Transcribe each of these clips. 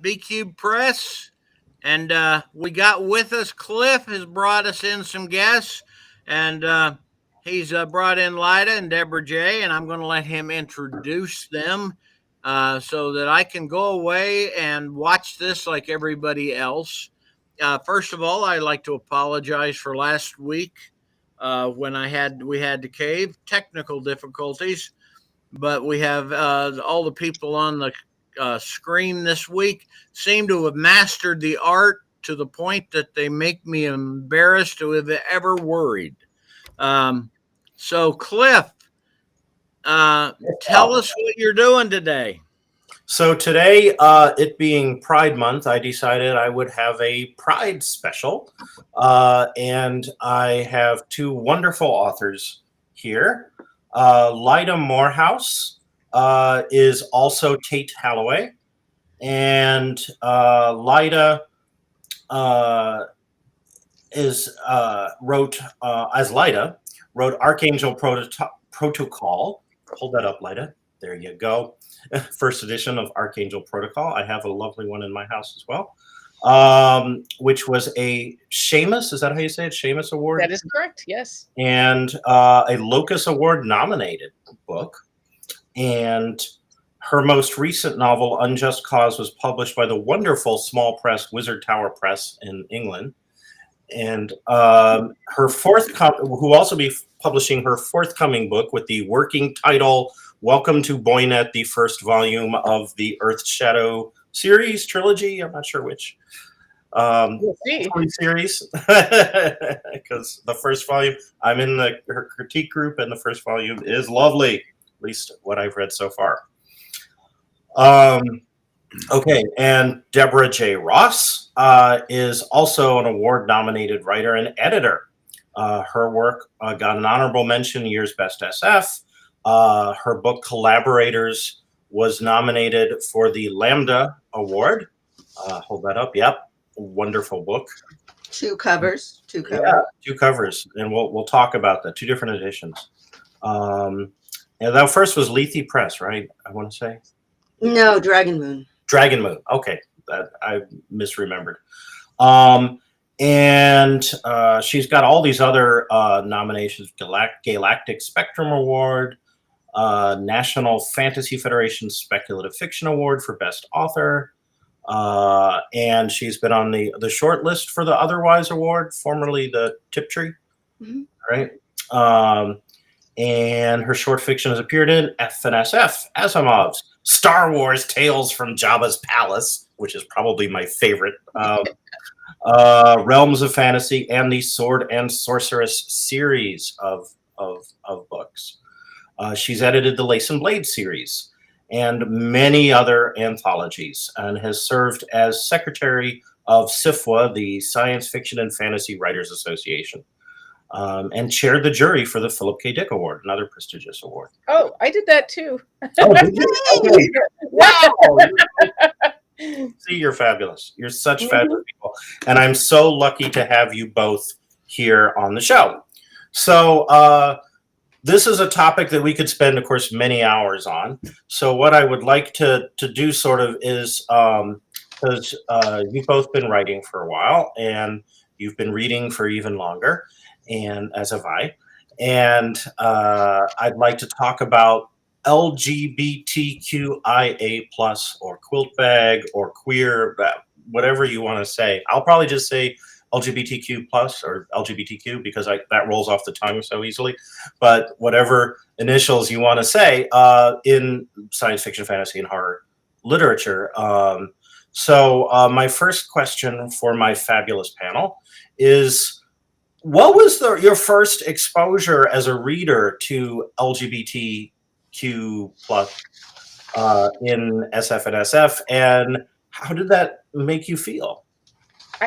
B Cube Press, and we got with us Cliff has brought us in some guests, and he's brought in Lida and Deborah J, and I'm going to let him introduce them so that I can go away and watch this like everybody else. First of all, I'd like to apologize for last week when we had to cave technical difficulties, but we have all the people on the screen this week seem to have mastered the art to the point that they make me embarrassed to have ever worried. Um, so, Cliff, tell us what you're doing today. So today, it being Pride Month, I decided I would have a Pride special. And I have two wonderful authors here. Lida Morehouse is also Tate Halloway. And Lida wrote Archangel Protocol. Hold that up, Lida. There you go. First edition of Archangel Protocol. I have a lovely one in my house as well, which was a Seamus, is that how you say it? Seamus Award? That is correct, yes. And a Locus Award nominated book. And her most recent novel, Unjust Cause, was published by the wonderful small press Wizard Tower Press in England. And her who will also be publishing her forthcoming book with the working title, Welcome to Boynet, the first volume of the Earth Shadow series, trilogy, I'm not sure which. We'll see. Series, because the first volume, I'm in her critique group, and the first volume is lovely, at least what I've read so far. Okay, and Deborah J. Ross is also an award-nominated writer and editor. Her work got an honorable mention, Year's Best SF. Her book, Collaborators, was nominated for the Lambda Award. Hold that up. Yep. Wonderful book. Two covers. Yeah, two covers. And we'll talk about that. Two different editions. And that first was Lethe Press, right? I want to say. No, Dragon Moon. Dragon Moon. Okay. That I misremembered. And she's got all these other nominations: Gaylactic Spectrum Award, National Fantasy Federation Speculative Fiction Award for Best Author, and she's been on the short list for the Otherwise Award, formerly the Tiptree, right? And her short fiction has appeared in F&SF, Asimov's Star Wars Tales from Jabba's Palace, which is probably my favorite, Realms of Fantasy, and the Sword and Sorceress series of books. She's edited the Lace and Blade series and many other anthologies, and has served as Secretary of SFWA, the Science Fiction and Fantasy Writers Association, and chaired the jury for the Philip K. Dick Award, another prestigious award. Oh, I did that too. Oh, did you? Okay. Wow. See, you're fabulous. You're such fabulous people. And I'm so lucky to have you both here on the show. So this is a topic that we could spend, of course, many hours on. So what I would like to do sort of is, because you've both been writing for a while, and you've been reading for even longer, and as have I. And I'd like to talk about LGBTQIA plus, or quilt bag, or queer, whatever you want to say. I'll probably just say LGBTQ plus or LGBTQ because that rolls off the tongue so easily. But whatever initials you want to say in science fiction, fantasy, and horror literature. So my first question for my fabulous panel is, what was your first exposure as a reader to LGBTQ plus in SF and SF, and how did that make you feel?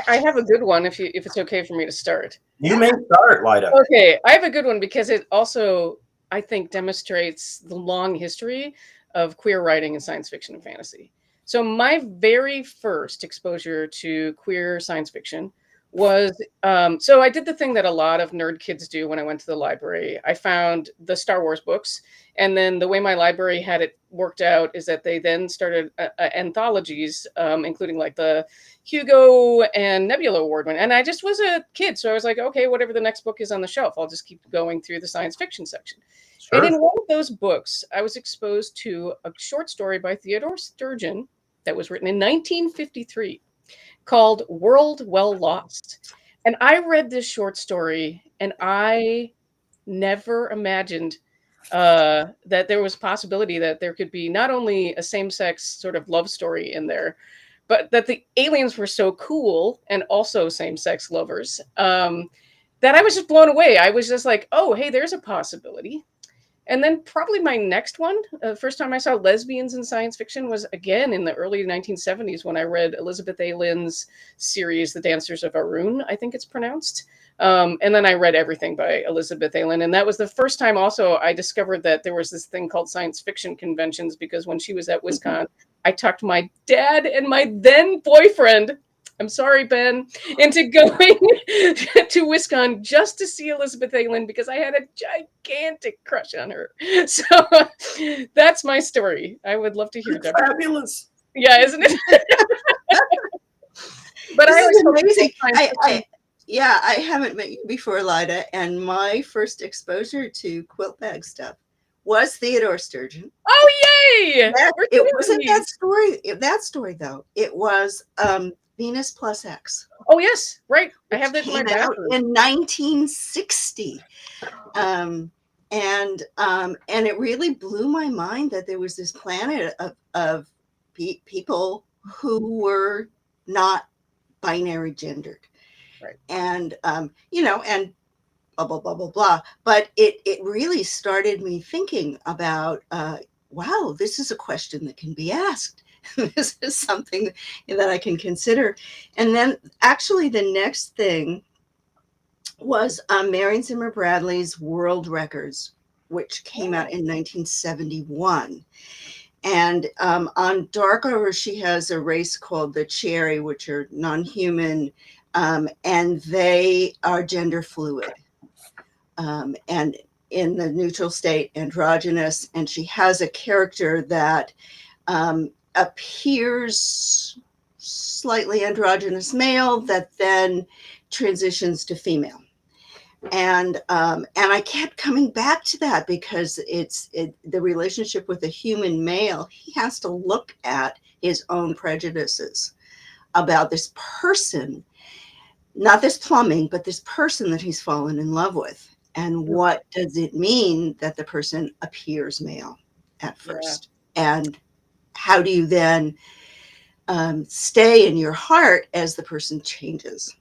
I have a good one if it's okay for me to start. You may start, Lida. Okay, I have a good one because it also, I think, demonstrates the long history of queer writing in science fiction and fantasy. So my very first exposure to queer science fiction was so I did the thing that a lot of nerd kids do when I went to the library. I found the Star Wars books, and then the way my library had it worked out is that they then started anthologies, including like the Hugo and Nebula Award one. And I just was a kid, so I was like, okay, whatever the next book is on the shelf, I'll just keep going through the science fiction section. Sure. And in one of those books, I was exposed to a short story by Theodore Sturgeon that was written in 1953 called World Well Lost. And I read this short story, and I never imagined that there was a possibility that there could be not only a same-sex sort of love story in there, but that the aliens were so cool and also same-sex lovers that I was just blown away. I was just like, oh, hey, there's a possibility. And then probably my next one, the first time I saw lesbians in science fiction was again in the early 1970s when I read Elizabeth A. Lynn's series, The Dancers of Arun, I think it's pronounced. And then I read everything by Elizabeth A. Lynn. And that was the first time also I discovered that there was this thing called science fiction conventions, because when she was at WisCon, I talked my dad and my then boyfriend, I'm sorry, Ben, into going to WisCon just to see Elizabeth A. Lynn because I had a gigantic crush on her. So that's my story. I would love to hear that. Fabulous. Yeah, isn't it? But This I is always amazing. I I haven't met you before, Lida, and my first exposure to quilt bag stuff was Theodore Sturgeon. oh, yay! It wasn't that story though. It was Venus Plus X. Oh, yes, right. I have that in my Came out bathroom. in 1960. And it really blew my mind that there was this planet of people who were not binary gendered. Right. And and blah blah blah blah blah. But it really started me thinking about wow, this is a question that can be asked. This is something that I can consider. And then actually the next thing was Marion Zimmer Bradley's World Records, which came out in 1971. And on Darkover, she has a race called the Cherry, which are non-human, and they are gender fluid. And in the neutral state, androgynous. And she has a character that appears slightly androgynous male that then transitions to female. And I kept coming back to that because it's the relationship with a human male. He has to look at his own prejudices about this person, not this plumbing, but this person that he's fallen in love with. And what does it mean that the person appears male at first? Yeah. And how do you then stay in your heart as the person changes?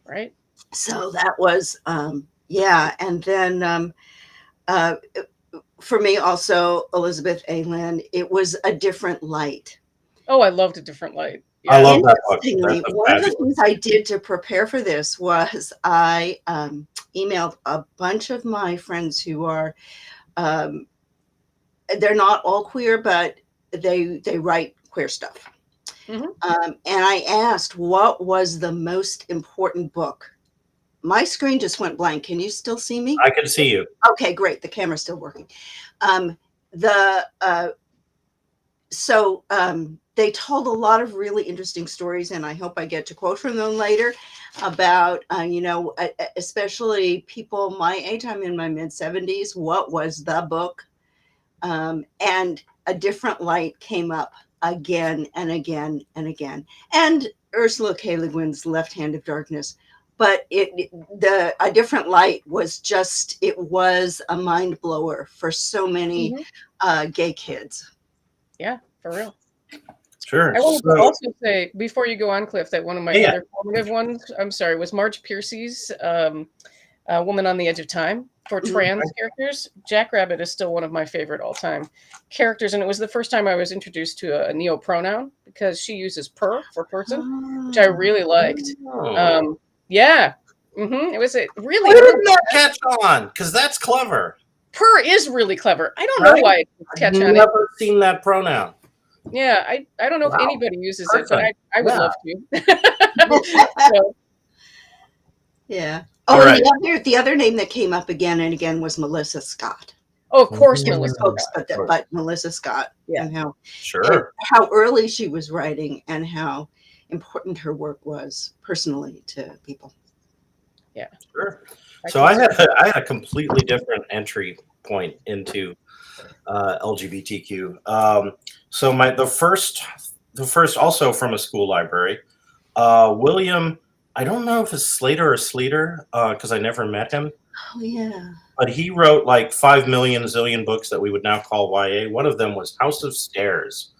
Right. So that was, And then for me also, Elizabeth A. Lynn, it was A Different Light. Oh, I loved A Different Light. Yeah. I love that book. Interestingly, one of the things I did to prepare for this was I emailed a bunch of my friends who are, they're not all queer, but they write queer stuff. Mm-hmm. And I asked, what was the most important book? My screen just went blank. Can you still see me? I can see you. Okay, great. The camera's still working. They told a lot of really interesting stories, and I hope I get to quote from them later about, especially people my age. I'm in my mid-70s. What was the book? And A Different Light came up again and again and again. And Ursula K. Le Guin's Left Hand of Darkness. But A Different Light was it was a mind blower for so many gay kids. Yeah, for real. Sure. I want to also say, before you go on, Cliff, that one of my other formative ones, was Marge Piercy's Woman on the Edge of Time for trans characters. Jackrabbit is still one of my favorite all-time characters, and it was the first time I was introduced to a neo-pronoun because she uses per for person, which I really liked. Yeah. It was a really. Why didn't that catch on? Because that's clever. Per is really clever. I don't know why it didn't catch on. I've never seen that pronoun. Yeah, I don't know if anybody uses it, but I would love to. Yeah. All Oh, and right. the other name that came up again and again was Melissa Scott. Oh, of course, Mhm. Melissa. Folks, Scott. but Melissa Scott, Yeah. and Sure. how early she was writing and how important her work was personally to people. Sure. I So can see- I had a completely different entry point into LGBTQ. So the first also from a school library, William. I don't know if it's Slater or Sleater because I never met him, Oh yeah. but he wrote like 5 million zillion books that we would now call YA. One of them was House of Stairs,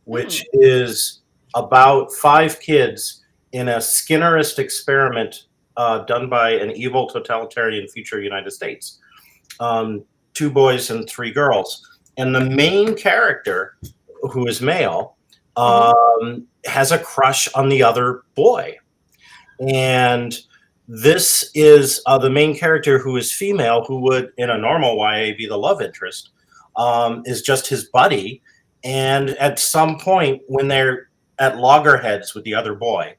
which is about 5 kids in a Skinnerist experiment done by an evil totalitarian future United States. 2 boys and 3 girls. And the main character, who is male, has a crush on the other boy. And this is the main character, who is female, who would, in a normal YA, be the love interest, is just his buddy. And at some point, when they're at loggerheads with the other boy,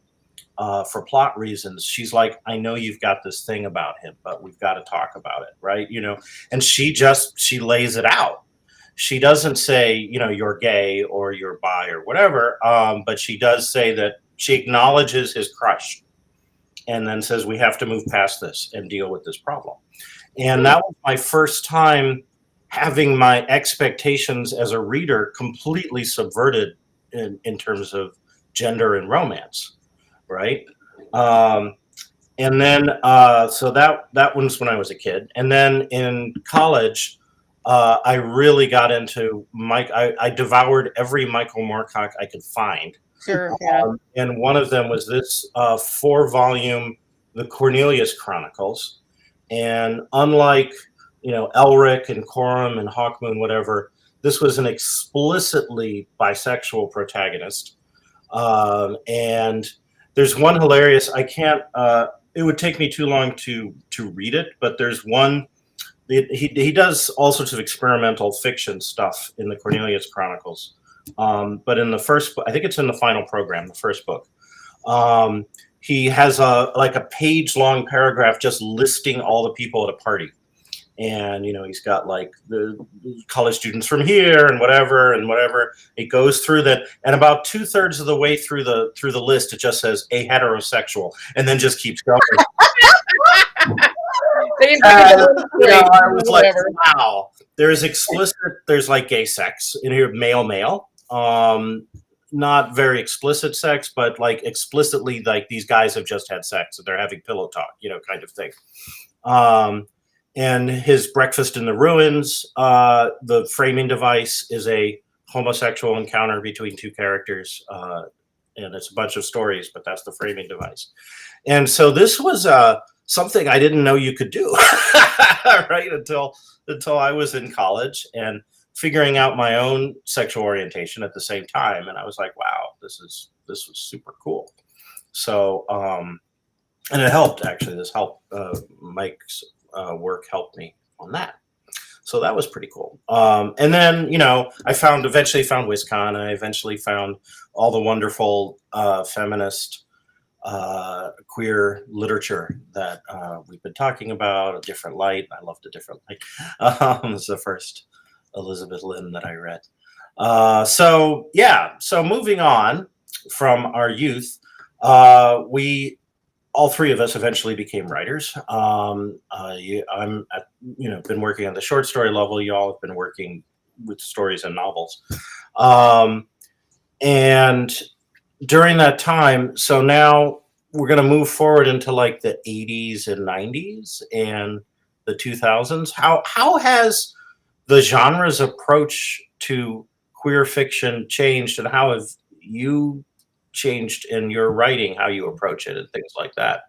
for plot reasons, she's like, I know you've got this thing about him, but we've got to talk about it, right? And she lays it out. She doesn't say, you're gay or you're bi or whatever, but she does say that she acknowledges his crush and then says, we have to move past this and deal with this problem. And that was my first time having my expectations as a reader completely subverted in terms of gender and romance. Right. And then so that was when I was a kid. And then in college, I really got into I devoured every Michael Moorcock I could find. Sure. Yeah. And one of them was this 4-volume The Cornelius Chronicles. And unlike Elric and Coram and Hawkmoon, whatever, this was an explicitly bisexual protagonist. And there's one hilarious. I can't. It would take me too long to read it, but there's one. He does all sorts of experimental fiction stuff in the Cornelius Chronicles. But in the first, I think it's in the final program, the first book. He has a page-long paragraph just listing all the people at a party. And he's got like the college students from here and whatever. It goes through that, and about 2/3 of the way through the list, it just says a heterosexual, and then just keeps going. I was like, wow. There's like gay sex in here, male. Not very explicit sex, but like explicitly, like these guys have just had sex and they're having pillow talk, kind of thing. And his Breakfast in the Ruins, the framing device is a homosexual encounter between 2 characters. And it's a bunch of stories, but that's the framing device. And so this was something I didn't know you could do, right? Until I was in college and figuring out my own sexual orientation at the same time. And I was like, wow, this was super cool. So, and it helped, actually. This helped. Mike's work helped me on that. So that was pretty cool. And then, I eventually found WisCon. I eventually found all the wonderful feminist queer literature that we've been talking about, A Different Light. I loved A Different Light. It was the first Elizabeth Lynn that I read. So moving on from our youth, we all 3 of us eventually became writers. I'm been working on the short story level. You all have been working with stories and novels. And during that time, so now we're going to move forward into like the 80s and 90s and the 2000s. How has the genre's approach to queer fiction changed, and how have you changed in your writing, how you approach it and things like that?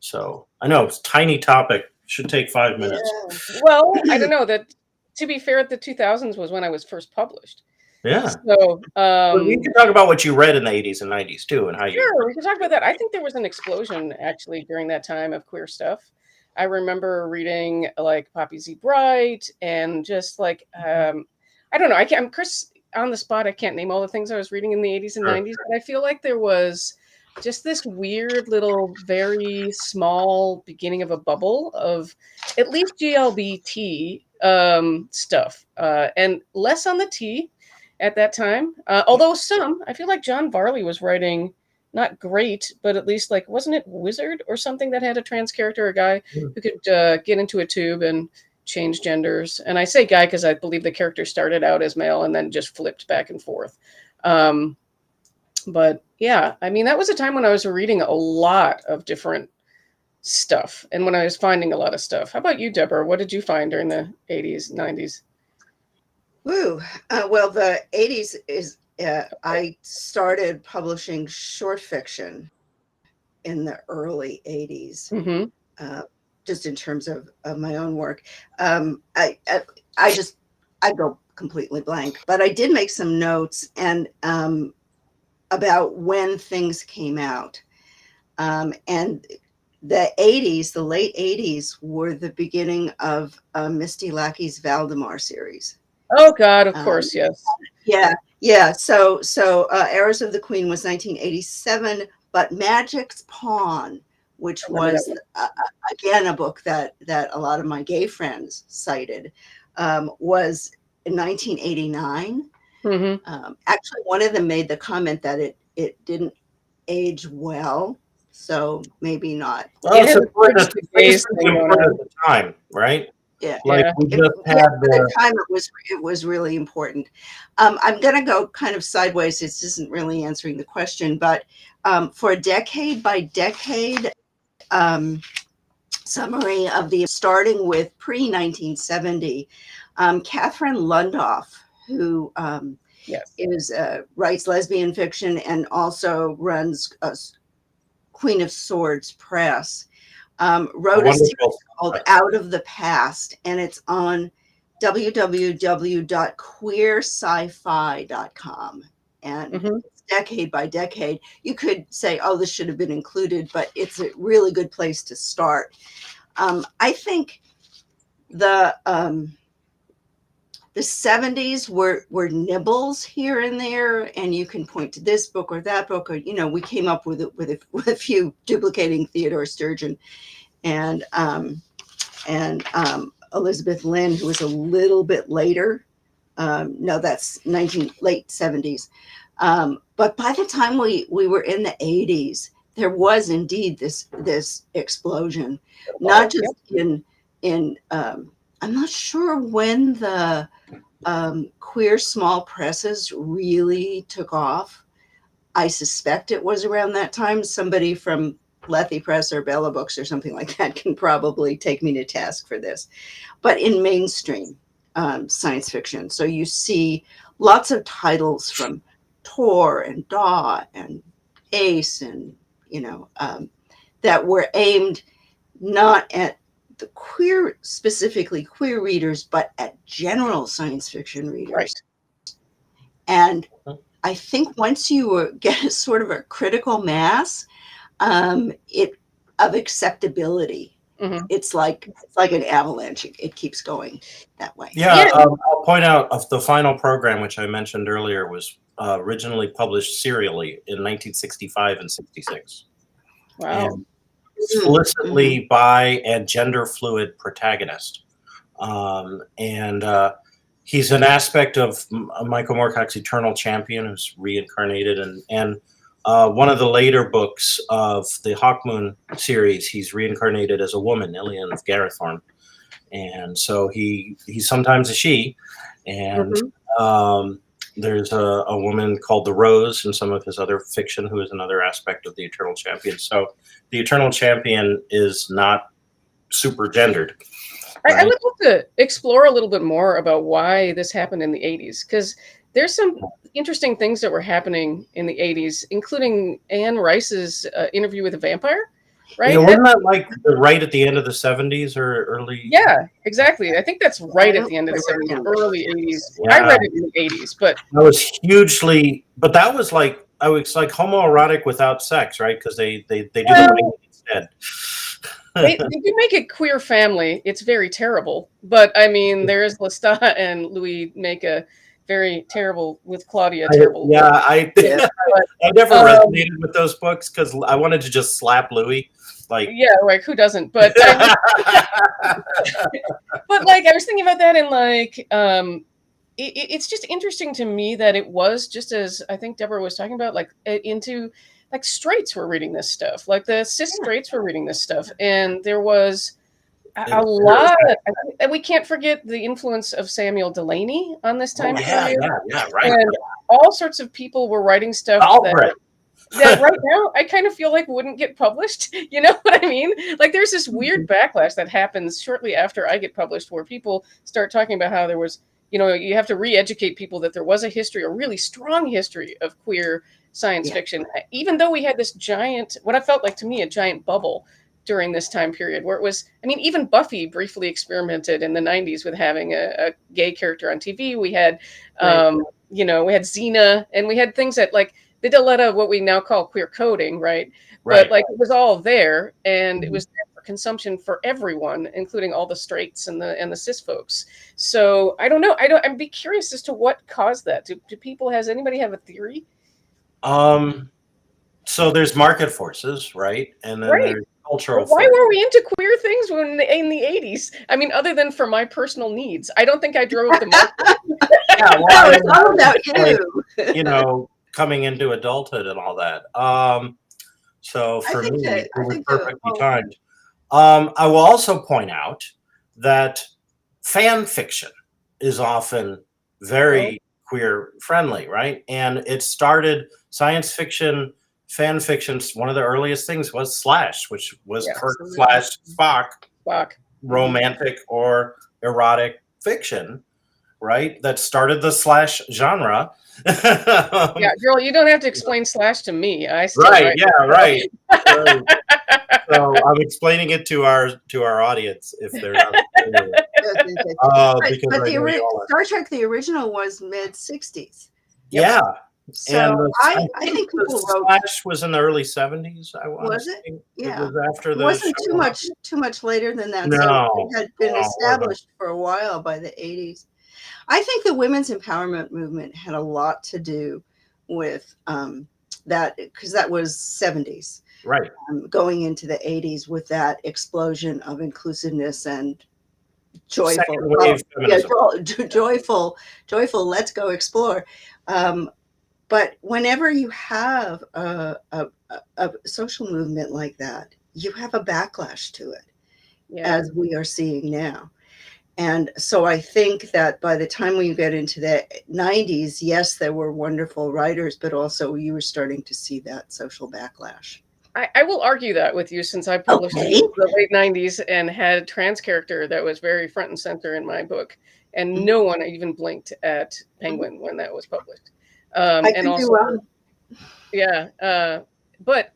So I know it's a tiny topic, should take 5 minutes. Yeah. Well, I don't know, that to be fair, the 2000s was when I was first published. Yeah. So we can talk about what you read in the 80s and 90s too, and how sure, we can talk about that. I think there was an explosion actually during that time of queer stuff. I remember reading like Poppy Z. Bright and just like I don't know. I'm Chris on the spot. I can't name all the things I was reading in the 80s and 90s, but I feel like there was just this weird little, very small beginning of a bubble of at least GLBT stuff, and less on the T at that time. Although I feel like John Varley was writing not great, but at least like, wasn't it Wizard or something that had a trans character, a guy who could get into a tube and change genders? And I say guy because I believe the character started out as male and then just flipped back and forth. But yeah, I mean, that was a time when I was reading a lot of different stuff and when I was finding a lot of stuff. How about you, Deborah? What did you find during the 80s, 90s? Woo. Well, the 80s is, I started publishing short fiction in the early 80s, just in terms of my own work. I go completely blank, but I did make some notes and about when things came out. And the 80s, the late 80s, were the beginning of Misty Lackey's Valdemar series. Oh God, of course, yes. Yeah. So Heirs of the Queen was 1987, but Magic's Pawn, which was again a book that a lot of my gay friends cited, was in 1989. Actually, one of them made the comment that it didn't age well, so maybe not. Well, it's important at the time, right? Yeah, like we just had at the time it was really important. I'm going to go kind of sideways. This isn't really answering the question, but for a decade by decade summary of the starting with pre-1970, Catherine Lundoff, who writes lesbian fiction and also runs Queen of Swords Press, wrote a series called Out of the Past, and it's on www.queersci-fi.com. And it's decade by decade. You could say, oh, this should have been included, but it's a really good place to start. I think the 70s were nibbles here and there, and you can point to this book or that book, or we came up with a few duplicating Theodore Sturgeon and Elizabeth Lynn, who was a little bit later. No, that's late 70s. But by the time we were in the 80s, there was indeed this explosion, not just in I'm not sure when the queer small presses really took off. I suspect it was around that time. Somebody from Lethe Press or Bella Books or something like that can probably take me to task for this. But in mainstream science fiction, so you see lots of titles from Tor and Daw and Ace and that were aimed not at the specifically queer readers, but at general science fiction readers. Right. And I think once you get sort of a critical mass of acceptability, it's like an avalanche. It keeps going that way. Yeah. I'll point out of the final program, which I mentioned earlier, was originally published serially in 1965 and 66. Wow. And explicitly bi and gender fluid protagonist. He's an aspect of Michael Moorcock's Eternal Champion, who's reincarnated, and one of the later books of the Hawkmoon series, he's reincarnated as a woman, Ilian of Garethorn. And so he's sometimes a she, and there's a woman called the Rose in some of his other fiction, who is another aspect of the Eternal Champion. So the Eternal Champion is not super gendered. I would love to explore a little bit more about why this happened in the 80s, because there's some interesting things that were happening in the 80s, including Anne Rice's interview with a vampire, right? Yeah, wasn't that like right at the end of the 70s or early? Yeah, exactly. I think that's right at the end of the 70s, early 80s. Yeah. I read it in the 80s, but that was hugely. But that was like it's like homoerotic without sex, right? Because they do the writing instead. They do make it queer family. It's very terrible, but I mean, there is Lestat and Louis make a very terrible with Claudia. I Yeah. never resonated with those books because I wanted to just slap Louis. Like, yeah, like who doesn't? But but like I was thinking about that, and like it's just interesting to me that it was just as I think Deborah was talking about, like into like straights were reading this stuff, like the cis straights were reading this stuff, and there was a lot, and we can't forget the influence of Samuel Delany on this time period. Right. And all sorts of people were writing stuff that right now I kind of feel like wouldn't get published. You know what I mean? Like there's this weird backlash that happens shortly after I get published where people start talking about how there was, you know, you have to re-educate people that there was a history, a really strong history of queer science fiction, even though we had this giant, what I felt like to me, a giant bubble during this time period where it was, I mean, even Buffy briefly experimented in the 90s with having a gay character on TV. We had, you know, we had Xena, and we had things that like, they did a lot of what we now call queer coding, right? But like it was all there, and it was there for consumption for everyone, including all the straights and the cis folks. So I don't know. I'd be curious as to what caused that. Do people, has anybody have a theory? So there's market forces, right? And then there's cultural Why forces. were we into queer things when in the 80s? I mean, other than for my personal needs. I don't think I drove the market. Yeah, well, it's all about you. Like, you know, coming into adulthood and all that. So for me, it was perfectly timed. I will also point out that fan fiction is often very queer friendly, right? And it started science fiction, fan fiction. One of the earliest things was Slash, which was Kirk / Spock romantic or erotic fiction, right? That started the Slash genre. Yeah, girl, you don't have to explain Slash to me. I still right. So I'm explaining it to our audience if they're not familiar. But the Star Trek, the original, was mid-60s. Yeah. So I think people wrote. Slash was in the early 70s. Was it? Yeah. It was after the. It wasn't too much later than that. No. So it had been established for a while by the 80s. I think the women's empowerment movement had a lot to do with that, because that was 70s. Right. Going into the 80s with that explosion of inclusiveness and joyful, joyful, let's go explore. But whenever you have a social movement like that, you have a backlash to it, as we are seeing now. And so I think that by the time we get into the 90s, yes, there were wonderful writers, but also you were starting to see that social backlash. I will argue that with you, since I published in the late 90s and had a trans character that was very front and center in my book. And no one even blinked at Penguin when that was published. And also, but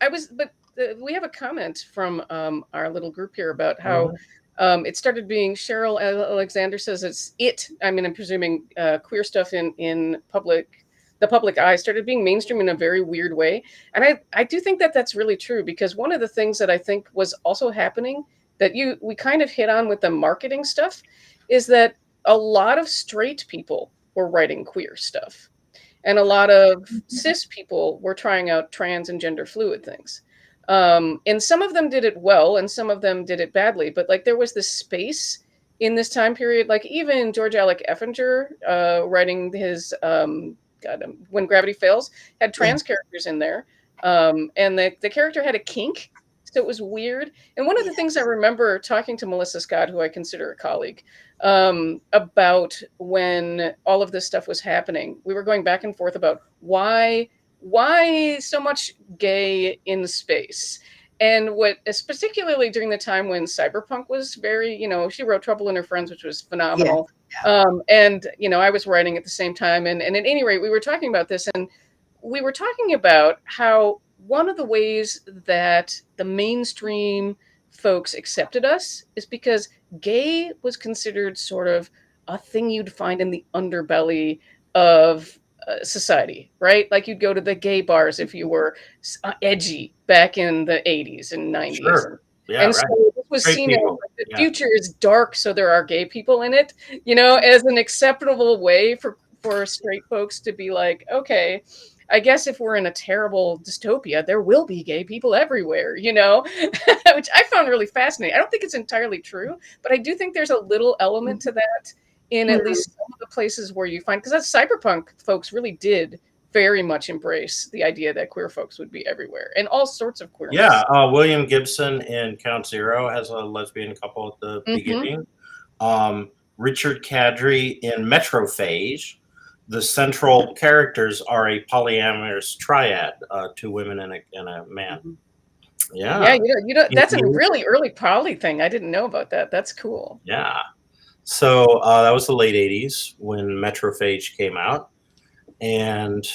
we have a comment from our little group here about how it started being, Cheryl Alexander says I'm presuming queer stuff in the public eye started being mainstream in a very weird way. And I do think that that's really true, because one of the things that I think was also happening that we kind of hit on with the marketing stuff is that a lot of straight people were writing queer stuff. And a lot of cis people were trying out trans and gender fluid things. And some of them did it well, and some of them did it badly. But like there was this space in this time period, like even George Alec Effinger writing his When Gravity Fails had trans characters in there. And the character had a kink. So it was weird. And one of the things I remember talking to Melissa Scott, who I consider a colleague, about when all of this stuff was happening, we were going back and forth about why so much gay in space. And particularly during the time when cyberpunk was very, she wrote Trouble in Her Friends, which was phenomenal. And, I was writing at the same time. And at any rate, we were talking about this, and we were talking about how one of the ways that the mainstream folks accepted us is because gay was considered sort of a thing you'd find in the underbelly of society, right? Like you'd go to the gay bars if you were edgy back in the 80s and 90s. Sure. Yeah, and so this was seen as the future is dark, so there are gay people in it, as an acceptable way for for straight folks to be like, okay, I guess if we're in a terrible dystopia, there will be gay people everywhere, you know, which I found really fascinating. I don't think it's entirely true, but I do think there's a little element to that in at least some of the places where you find, because that's cyberpunk folks really did very much embrace the idea that queer folks would be everywhere and all sorts of queerness. Yeah, William Gibson in Count Zero has a lesbian couple at the beginning. Richard Kadri in Metrophage, the central characters are a polyamorous triad, 2 women and a man. Yeah, that's a really early poly thing. I didn't know about that. That's cool. Yeah. So that was the late 80s when Metrophage came out. And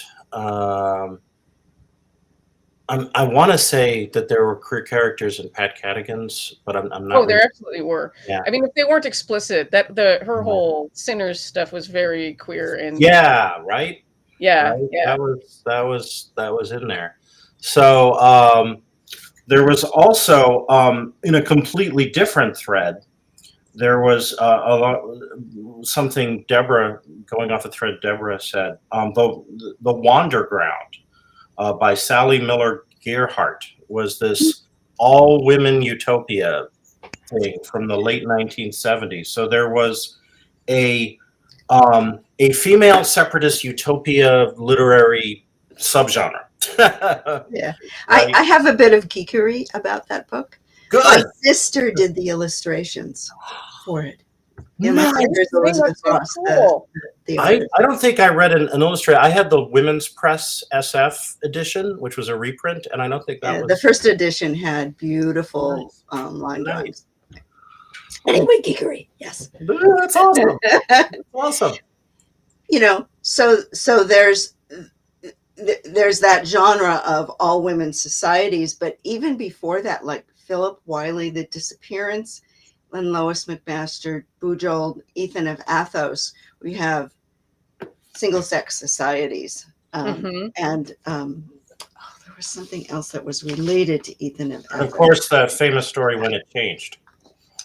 I want to say that there were queer characters in Pat Cadigan's, but I'm not. Oh, there absolutely were. Yeah. I mean, if they weren't explicit, her whole Sinners stuff was very queer and yeah, right. Yeah, right? yeah. That was in there. So there was also in a completely different thread. There was something Deborah, going off the thread Deborah said, the Wanderground by Sally Miller Gerhardt was this all-women utopia thing from the late 1970s. So there was a female separatist utopia literary subgenre. Yeah, Right. I have a bit of geekery about that book. Good. My sister did the illustrations for it. Yeah, my Nice. sister's Elizabeth Ross. Cool. The I don't think I read an illustrator. I had the Women's Press SF edition, which was a reprint, and I don't think that was the first edition had beautiful line drawings. Anyway, geekery, yes. That's awesome. That's awesome. You know, so there's that genre of all women societies, but even before that, like Philip Wiley, The Disappearance, and Lois McMaster, Bujold, Ethan of Athos, we have single-sex societies. And there was something else that was related to Ethan of Athos. And of course, the famous story When It Changed.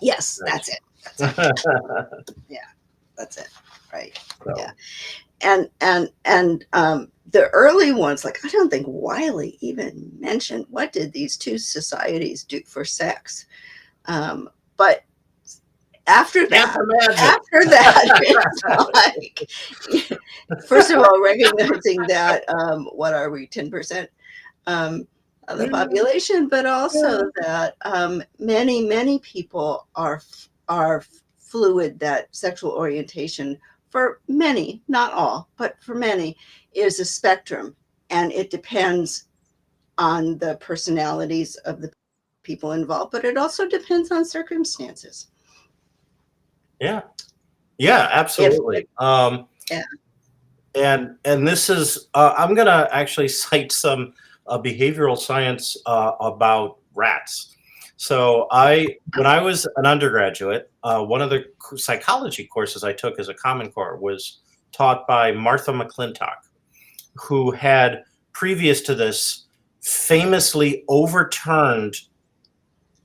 Yes, that's it. Yeah, that's it. Right. So. Yeah. And the early ones, like I don't think Wiley even mentioned what did these two societies do for sex. But after that, it's like, first of all, recognizing that what are we, 10% of the population, but also that many people are fluid, that sexual orientation for many, not all, but for many, is a spectrum, and it depends on the personalities of the people involved, but it also depends on circumstances. Yeah, absolutely. Yeah. And this is I'm gonna actually cite some behavioral science about rats. So when I was an undergraduate, one of the psychology courses I took as a Common Core was taught by Martha McClintock, who had, previous to this, famously overturned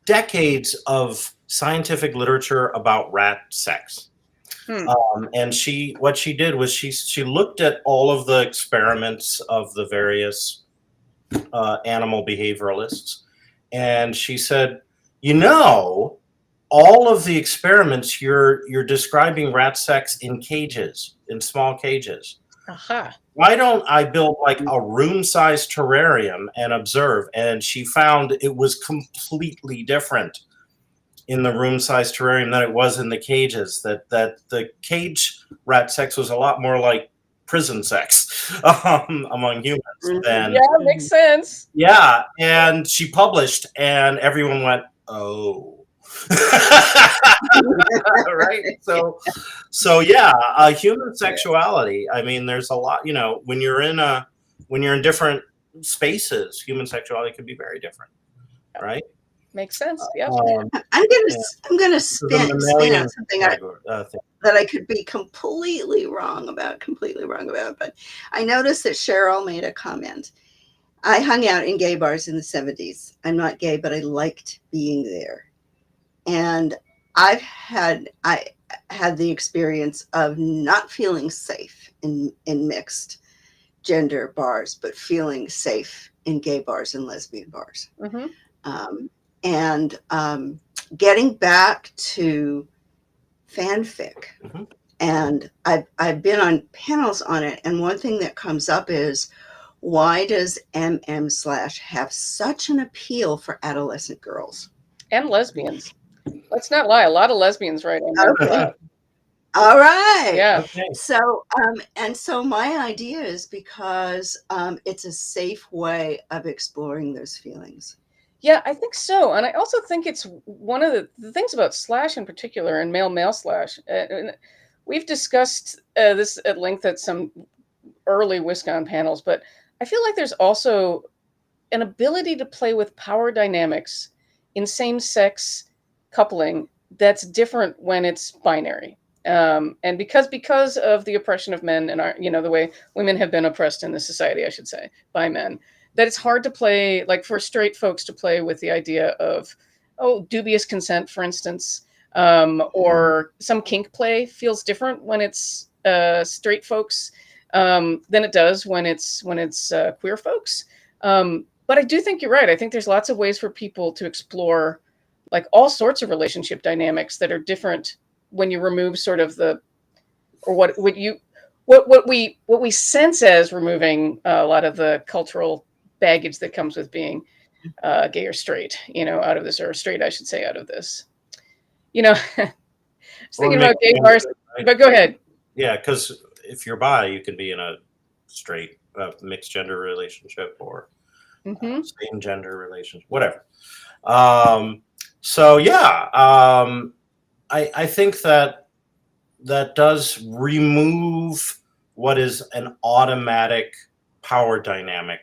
decades of scientific literature about rat sex. And what she did was she looked at all of the experiments of the various animal behavioralists, and she said, you know, all of the experiments you're describing rat sex in cages, in small cages. Why don't I build like a room-sized terrarium and observe? And she found it was completely different in the room-sized terrarium than it was in the cages. That the cage rat sex was a lot more like prison sex among humans. Than, makes sense. Yeah, and she published, and everyone went, "Oh." Right. So yeah, human sexuality. I mean, there's a lot. You know, when you're in different spaces, human sexuality can be very different, right? Makes sense. Yeah. I'm gonna spin on something that I could be completely wrong about. But I noticed that Cheryl made a comment. I hung out in gay bars in the 70s. I'm not gay, but I liked being there. And I had the experience of not feeling safe in mixed gender bars, but feeling safe in gay bars and lesbian bars. Mm-hmm. And getting back to fanfic, Mm-hmm. and I've been on panels on it, and one thing that comes up is, why does MM/ have such an appeal for adolescent girls? And lesbians. Let's not lie. A lot of lesbians write Okay. All right. Yeah. Okay. So, and so my idea is because it's a safe way of exploring those feelings. Yeah, I think so. And I also think it's one of the things about slash in particular, and male slash. And we've discussed this at length at some early Wisconsin panels, but I feel like there's also an ability to play with power dynamics in same-sex coupling that's different when it's binary. And because of the oppression of men and our, the way women have been oppressed in this society, I should say, by men, that it's hard to play, like for straight folks to play with the idea of, dubious consent, for instance, or some kink play feels different when it's straight folks than it does when it's queer folks. But I do think you're right. I think there's lots of ways for people to explore like all sorts of relationship dynamics that are different when you remove sort of what we sense as removing a lot of the cultural baggage that comes with being gay or straight, out of this, or straight, I should say, out of this. I was thinking about gay bars, right? But go ahead. Yeah, because if you're bi, you can be in a straight mixed gender relationship or same gender relationship, whatever. So yeah, I think that does remove what is an automatic power dynamic,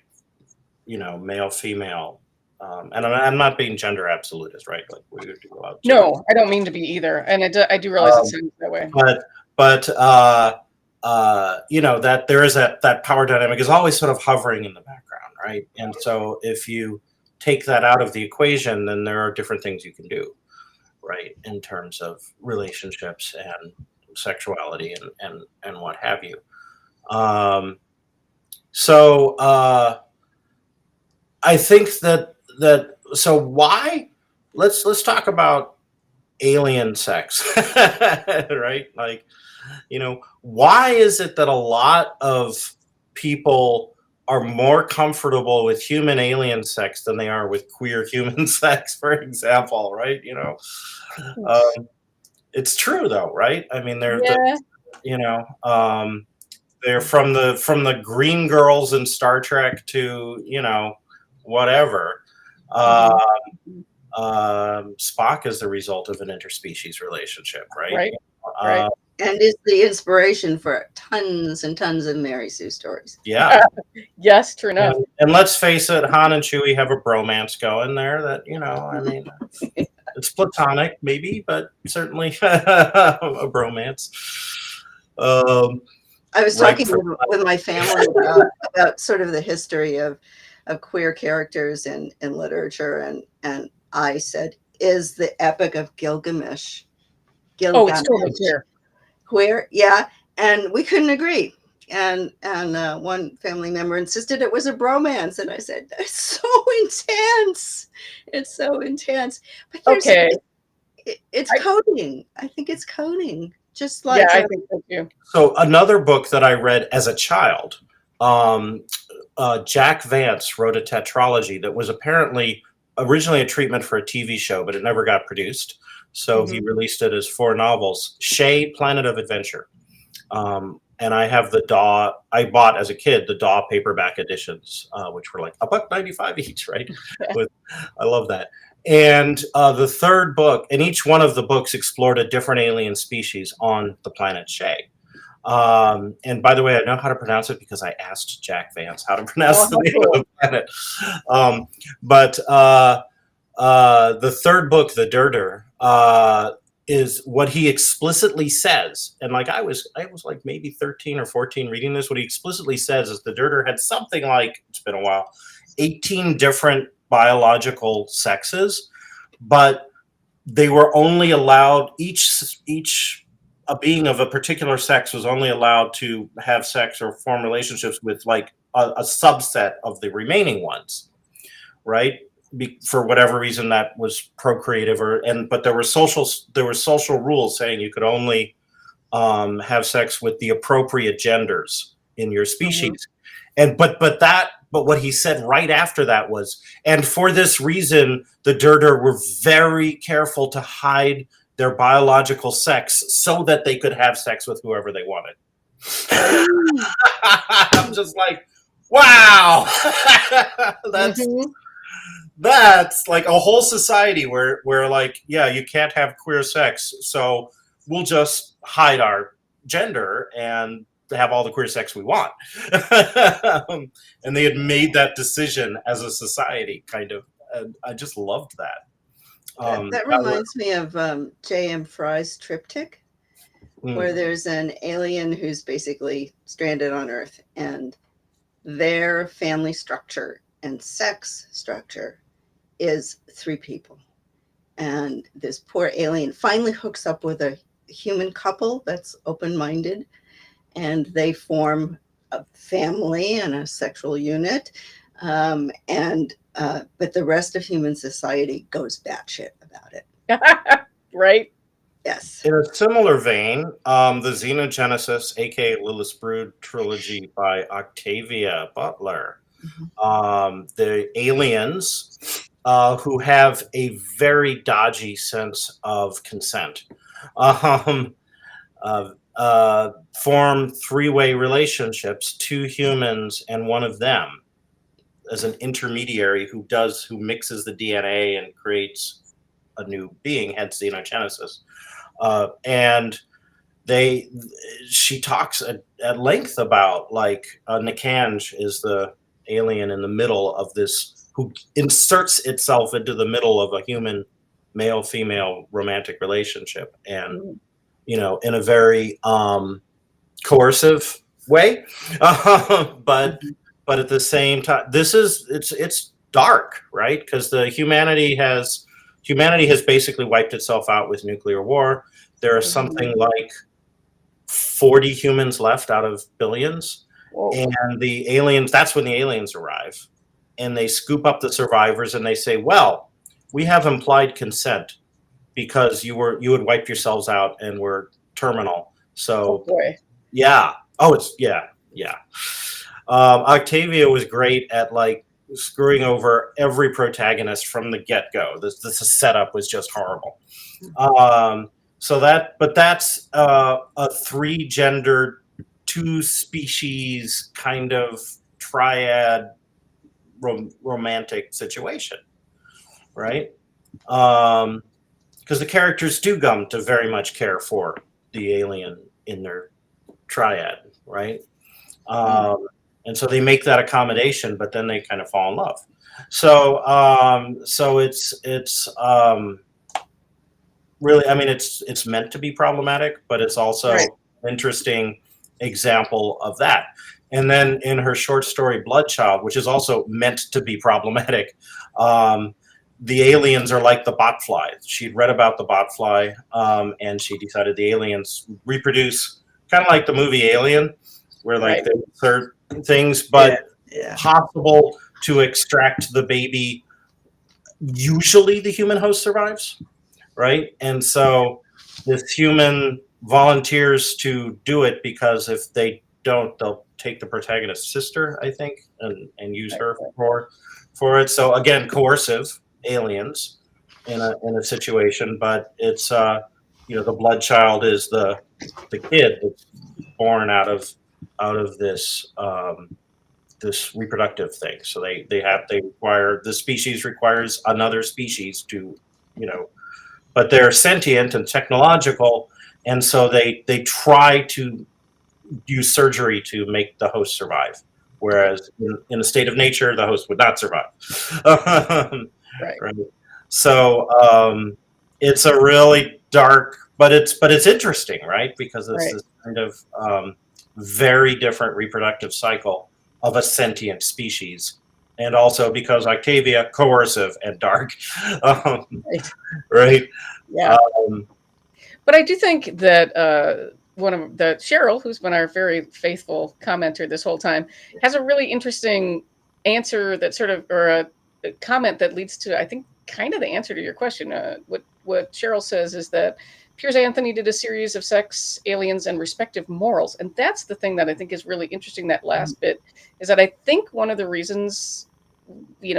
male female. And I'm not being gender absolutist, right? Like we have to go out. No, I don't mean to be either, and I do realize it sounds that way. But that there is that power dynamic is always sort of hovering in the background, right? And so if you take that out of the equation, then there are different things you can do, right, in terms of relationships and sexuality and what have you. So I think that so why let's talk about alien sex, right? Like, why is it that a lot of people are more comfortable with human alien sex than they are with queer human sex, for example, right? It's true though, right? I mean, they're from the green girls in Star Trek to whatever. Spock is the result of an interspecies relationship, right? Right. And is the inspiration for tons and tons of Mary Sue stories. Yeah. Yes, true enough. And let's face it, Han and Chewie have a bromance going there that, I mean, it's platonic maybe, but certainly a bromance. I was talking with my family about sort of the history of queer characters in literature, and I said, is the Epic of Gilgamesh it's totally queer? Yeah, and we couldn't agree. And one family member insisted it was a bromance, and I said, that's so intense. It's so intense. But it's coding. I think it's coding. Just like I think so too. So another book that I read as a child, Jack Vance wrote a tetralogy that was apparently originally a treatment for a TV show, but it never got produced. So he released it as 4 novels. Shea, Planet of Adventure. And I have I bought as a kid the Daw paperback editions, which were like $1.95 each, right? I love that. And the third book, and each one of the books explored a different alien species on the planet Shea. And by the way, I know how to pronounce it because I asked Jack Vance how to pronounce the name of the planet. But the third book, The Dirter, is what he explicitly says. And like I was like maybe 13 or 14 reading this. What he explicitly says is the Dirter had something like, it's been a while, 18 different biological sexes, but they were only allowed, each a being of a particular sex was only allowed to have sex or form relationships with like a subset of the remaining ones, right? For whatever reason that was procreative, but there were social rules saying you could only have sex with the appropriate genders in your species. And but what he said right after that was, and for this reason, the Durdur were very careful to hide their biological sex so that they could have sex with whoever they wanted. I'm just like, wow. That's like a whole society where like, yeah, you can't have queer sex, so we'll just hide our gender and have all the queer sex we want. And they had made that decision as a society, kind of. And I just loved that. That reminds me of J.M. Fry's Triptych, where there's an alien who's basically stranded on Earth, and their family structure and sex structure is 3 people. And this poor alien finally hooks up with a human couple that's open-minded, and they form a family and a sexual unit. But the rest of human society goes batshit about it. Right? Yes. In a similar vein, the Xenogenesis, aka Lilith's Brood trilogy by Octavia Butler. The aliens who have a very dodgy sense of consent form 3-way relationships, 2 humans and one of them as an intermediary who mixes the DNA and creates a new being, hence Xenogenesis. And she talks at length about, like, Nikanj is the alien in the middle of this, who inserts itself into the middle of a human male-female romantic relationship, and in a very coercive way, but at the same time, it's dark, right? Because humanity has basically wiped itself out with nuclear war. There are something like 40 humans left out of billions. Whoa. And the aliens, that's when the aliens arrive, and they scoop up the survivors and they say, well, we have implied consent because you had wiped yourselves out and were terminal. So Octavia was great at, like, screwing over every protagonist from the get-go. The setup was just horrible. That's a 3-gender, 2-species kind of triad romantic situation, right? Because the characters do come to very much care for the alien in their triad, right? And so they make that accommodation, but then they kind of fall in love. So it's really, I mean, it's meant to be problematic, but it's also an interesting example of that. And then in her short story Bloodchild, which is also meant to be problematic, the aliens are like the botfly. She'd read about the botfly, and she decided the aliens reproduce kind of like the movie Alien, where like they insert things, but possible to extract the baby. Usually the human host survives, right? And so this human volunteers to do it because if they don't, they'll take the protagonist's sister, I think, and use her for it. So again, coercive aliens in a situation, but it's the Bloodchild is the kid that's born out of this this reproductive thing. So they require, the species requires another species to, but they're sentient and technological, and so they try to use surgery to make the host survive, whereas in a state of nature the host would not survive. Right. So it's a really dark, but it's interesting, right? Because it's this kind of very different reproductive cycle of a sentient species and also because Octavia, coercive and dark. Right. Right. Yeah. But I do think that one of the Cheryl, who's been our very faithful commenter this whole time, has a really interesting answer that sort of, or a comment that leads to, I think, kind of the answer to your question. What Cheryl says is that Piers Anthony did a series of sex, aliens, and respective morals. And that's the thing that I think is really interesting, that last bit, is that I think one of the reasons,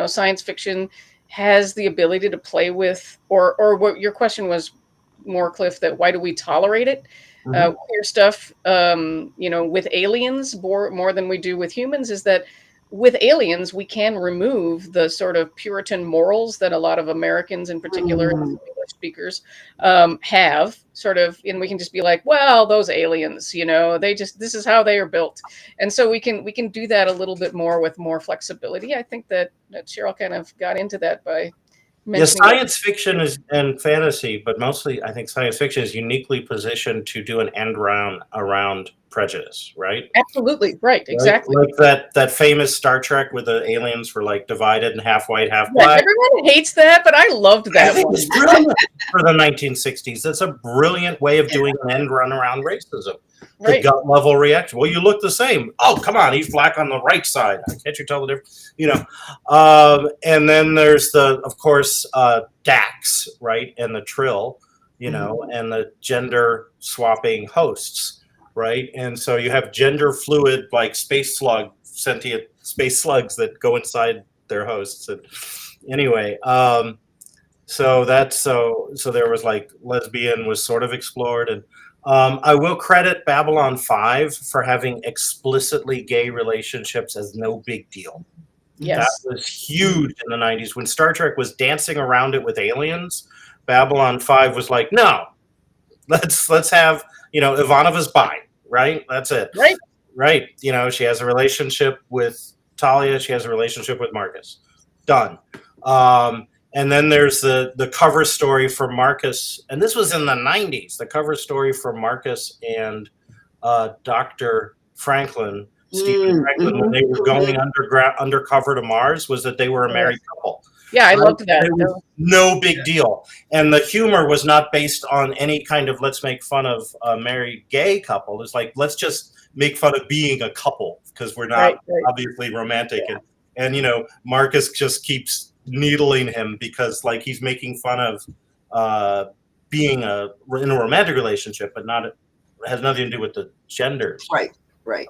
science fiction has the ability to play with, or what your question was more, Cliff, that why do we tolerate it? Queer stuff, with aliens more than we do with humans, is that with aliens, we can remove the sort of Puritan morals that a lot of Americans, in particular, English speakers, have sort of, and we can just be like, well, those aliens, this is how they are built. And so we can do that a little bit more with more flexibility. I think that Cheryl kind of got into that by mentioning science fiction is and fantasy, but mostly I think science fiction is uniquely positioned to do an end round around prejudice, right? Absolutely, right, exactly. Like that famous Star Trek where the aliens were like divided and half white, half Yeah, black. everyone hates that, but I loved that I think one. it's brilliant for the 1960s. That's a brilliant way of doing an end run around racism. The Right. gut level reaction. Well, you look the same. Oh, come on, he's black on the right side. Can't you tell the difference? And then there's of course, Dax, right, and the Trill, and the gender swapping hosts, right? And so you have gender fluid, like sentient space slugs that go inside their hosts. And anyway, so there was like lesbian was sort of explored, and I will credit Babylon 5 for having explicitly gay relationships as no big deal. Yes. That was huge in the 90s. When Star Trek was dancing around it with aliens, Babylon 5 was like, no, let's have, Ivanova's bi, right? That's it. Right. Right. She has a relationship with Talia. She has a relationship with Marcus. Done. And then there's the cover story for Marcus, and this was in the 90s. The cover story for Marcus and Dr. Franklin, Stephen Franklin, when they were going undercover to Mars, was that they were a married couple. Yeah, I loved that. It was no big deal. And the humor was not based on any kind of let's make fun of a married gay couple. It's like, let's just make fun of being a couple because we're not obviously romantic. Yeah. And Marcus just keeps needling him because like he's making fun of being in a romantic relationship, but it has nothing to do with the genders. Right.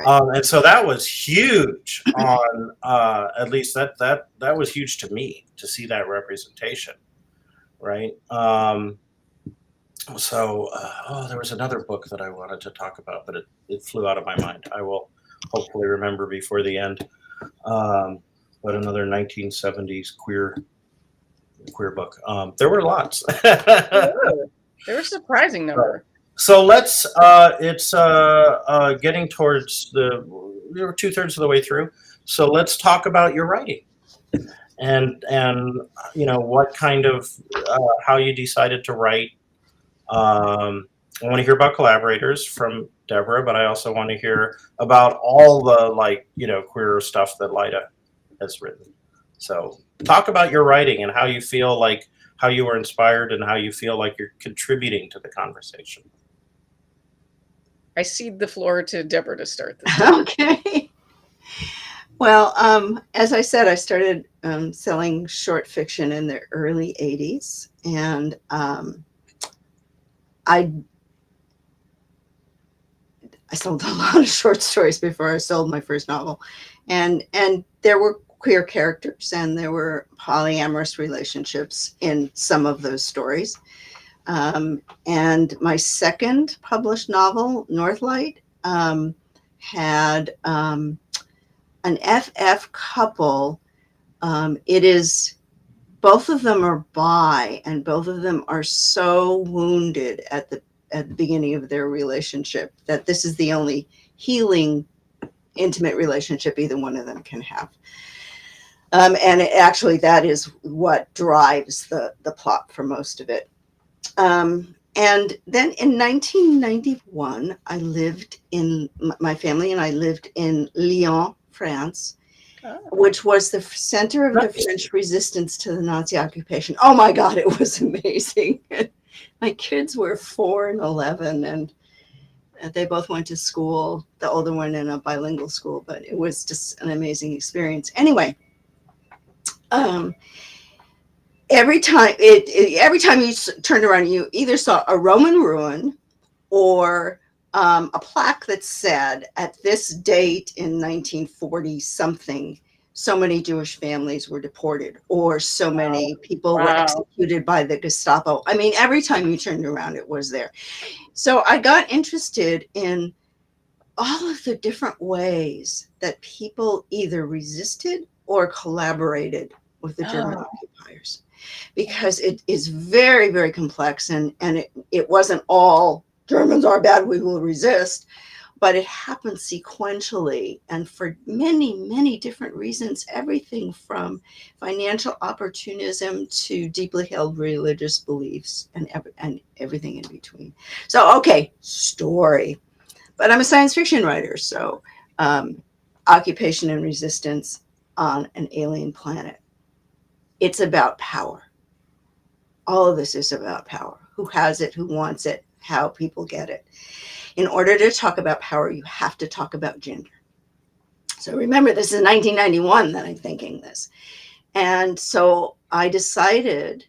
And so that was huge on at least that was huge to me to see that representation. Right. There was another book that I wanted to talk about, but it flew out of my mind. I will hopefully remember before the end. But another 1970s queer book. There were lots. There were a surprising number. So let's. It's getting towards we're 2/3 of the way through. So let's talk about your writing, and what kind of how you decided to write. I want to hear about collaborators from Deborah, but I also want to hear about all the queer stuff that Lyda has written. So talk about your writing and how you feel like how you were inspired and how you feel like you're contributing to the conversation. I cede the floor to Deborah to start this. Okay. Well, as I said, I started selling short fiction in the early 80s, and I sold a lot of short stories before I sold my first novel, and there were queer characters and there were polyamorous relationships in some of those stories. And my second published novel, Northlight, had an FF couple. It is, both of them are bi, and both of them are so wounded at the beginning of their relationship that this is the only healing, intimate relationship either one of them can have. And actually, that is what drives the plot for most of it. And then in 1991, my family and I lived in Lyon, France. which was the center of the French resistance to the Nazi occupation. Oh my God, it was amazing. My kids were 4 and 11, and they both went to school, the older one in a bilingual school, but it was just an amazing experience. Anyway, every time you turned around, you either saw a Roman ruin or a plaque that said, at this date in 1940 something, so many Jewish families were deported, or so many people were executed by the Gestapo. I mean, every time you turned around, it was there. So I got interested in all of the different ways that people either resisted or collaborated with the German occupiers, because it is very, very complex, and it wasn't all Germans are bad, we will resist, but it happened sequentially and for many, many different reasons, everything from financial opportunism to deeply held religious beliefs and everything in between. So, okay, story. But I'm a science fiction writer, so occupation and resistance on an alien planet. It's about power. All of this is about power. Who has it, who wants it, how people get it. In order to talk about power, you have to talk about gender. So remember, this is 1991 that I'm thinking this. And so I decided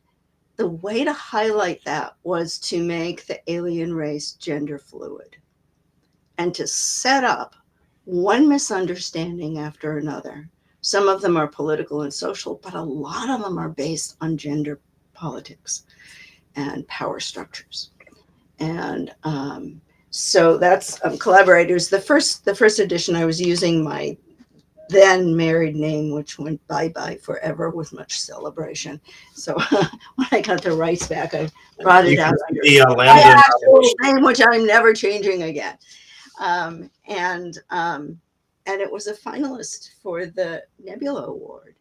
the way to highlight that was to make the alien race gender fluid and to set up one misunderstanding after another. Some of them are political and social, but a lot of them are based on gender politics and power structures. And so that's collaborators. The first edition, I was using my then married name, which went bye-bye forever with much celebration. So when I got the rights back, I brought it out under my actual name, which I'm never changing again. And it was a finalist for the Nebula Award.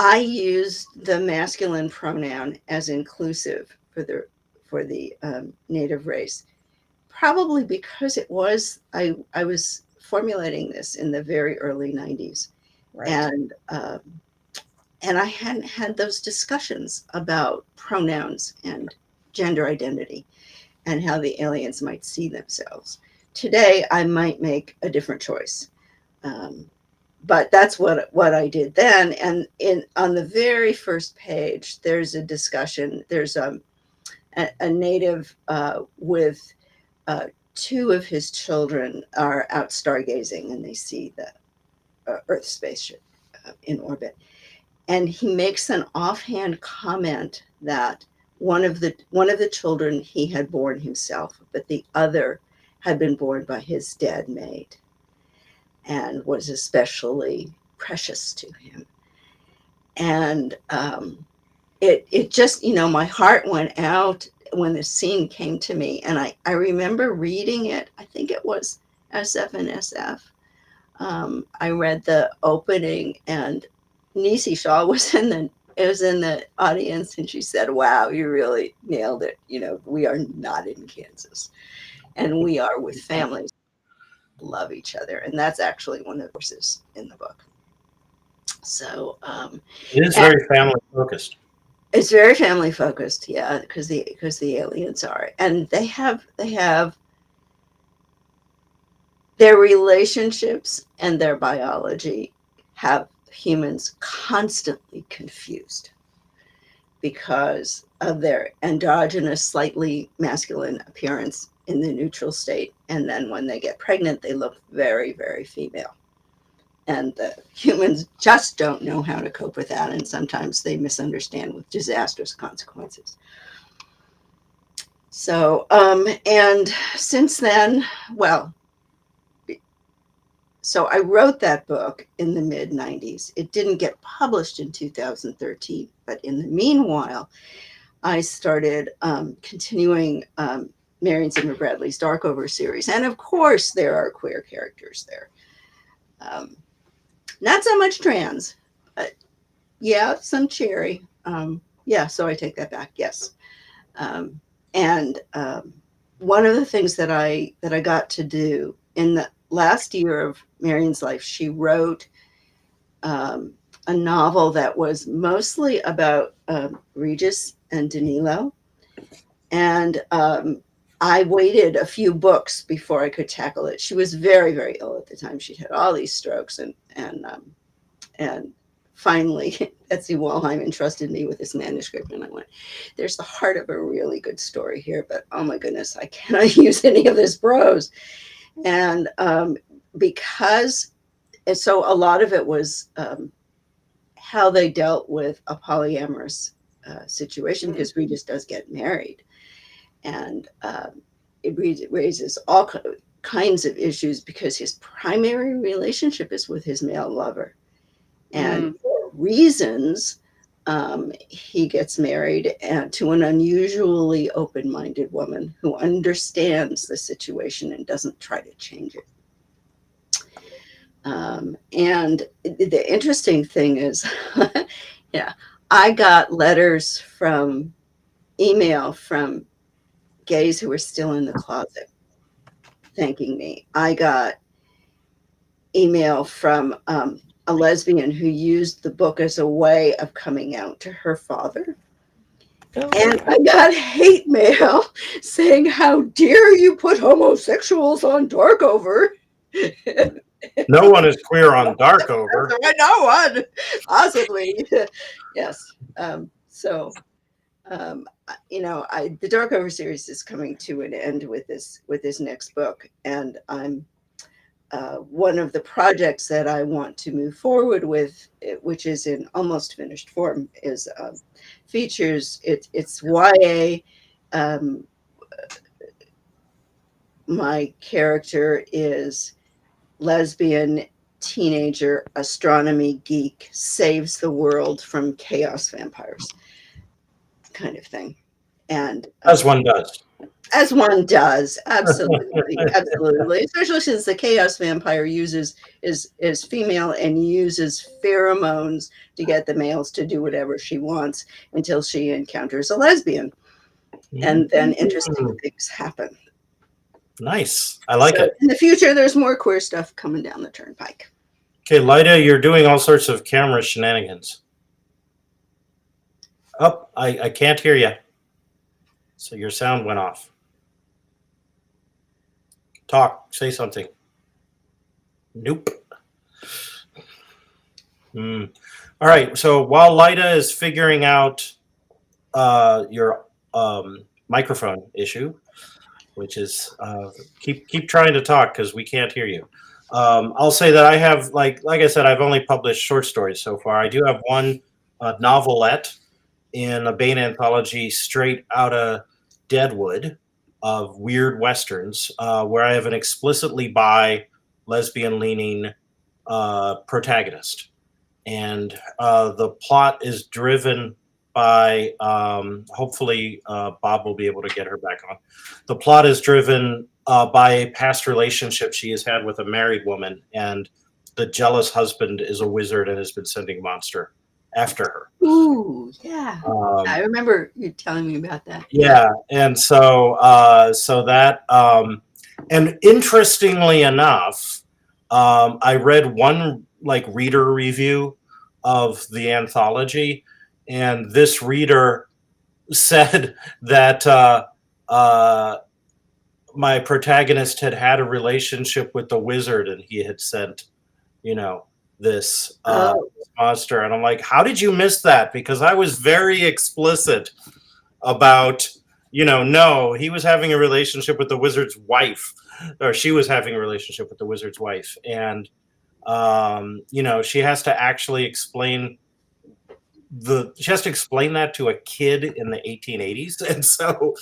I used the masculine pronoun as inclusive for the native race, probably because it was I was formulating this in the very early 90s, right. And I hadn't had those discussions about pronouns and gender identity and how the aliens might see themselves. Today, I might make a different choice. But that's what I did then. And on the very first page, there's a discussion. There's a native with 2 of his children are out stargazing, and they see the Earth spaceship in orbit. And he makes an offhand comment that one of the children he had born himself, but the other had been born by his dead maid, and was especially precious to him. And it just, my heart went out when the scene came to me. And I remember reading it, I think it was SF and SF. I read the opening, and Nisi Shaw was in the audience, and she said, "Wow, you really nailed it. We are not in Kansas, and we are with families love each other." And that's actually one of the verses in the book. So it is very family focused. It's very family focused, yeah, because the aliens are, and they have their relationships and their biology have humans constantly confused because of their androgynous, slightly masculine appearance in the neutral state. And then when they get pregnant, they look very, very female. And the humans just don't know how to cope with that. And sometimes they misunderstand with disastrous consequences. So, and since then, so I wrote that book in the mid-90s. It didn't get published in 2013, but in the meanwhile, I started continuing Marion Zimmer Bradley's Darkover series. And of course, there are queer characters there. Not so much trans, but yeah, some cherry. So I take that back, yes. And one of the things that I got to do in last year of Marion's life, she wrote a novel that was mostly about Regis and Danilo. And I waited a few books before I could tackle it. She was very, very ill at the time. She'd had all these strokes, and finally, Betsy Walheim entrusted me with this manuscript, and I went, "There's the heart of a really good story here, but oh my goodness, I cannot use any of this prose." And so a lot of it was how they dealt with a polyamorous situation, because Regis does get married. And it raises all kinds of issues because his primary relationship is with his male lover. And for reasons, he gets married to an unusually open-minded woman who understands the situation and doesn't try to change it. And the interesting thing is, yeah, I got email from gays who were still in the closet thanking me. I got email from a lesbian who used the book as a way of coming out to her father. And I got hate mail saying, "How dare you put homosexuals on Darkover?" No one is queer on Darkover. No one, possibly. Yes. The Darkover series is coming to an end with this next book, and I'm one of the projects that I want to move forward with, which is in almost finished form, is features it's YA. My character is lesbian teenager astronomy geek, saves the world from chaos vampires, kind of thing. And As one does. As one does, absolutely, absolutely. Especially since the chaos vampire is female and uses pheromones to get the males to do whatever she wants until she encounters a lesbian, and then interesting things happen. Nice, I like it. In the future, there's more queer stuff coming down the turnpike. Okay, Lyda, you're doing all sorts of camera shenanigans. Oh, I can't hear you. So your sound went off. Talk, say something. Nope. All right, so while Lyda is figuring out your microphone issue, which is keep trying to talk because we can't hear you. I'll say that I have, like I said, I've only published short stories so far. I do have one novelette in a Baen anthology straight out of Deadwood of weird westerns, where I have an explicitly bi, lesbian-leaning protagonist. And the plot is driven by, hopefully Bob will be able to get her back on. The plot is driven by a past relationship she has had with a married woman, and the jealous husband is a wizard and has been sending monster after her. Ooh, yeah. I remember you telling me about that. Yeah, and so that, and interestingly enough, I read one reader review of the anthology, and this reader said that my protagonist had a relationship with the wizard, and he had sent, this monster. And I'm like, how did you miss that? Because I was very explicit about, no, he was having a relationship with the wizard's wife, or she was having a relationship with the wizard's wife. And, she has to actually explain that to a kid in the 1880s. And so,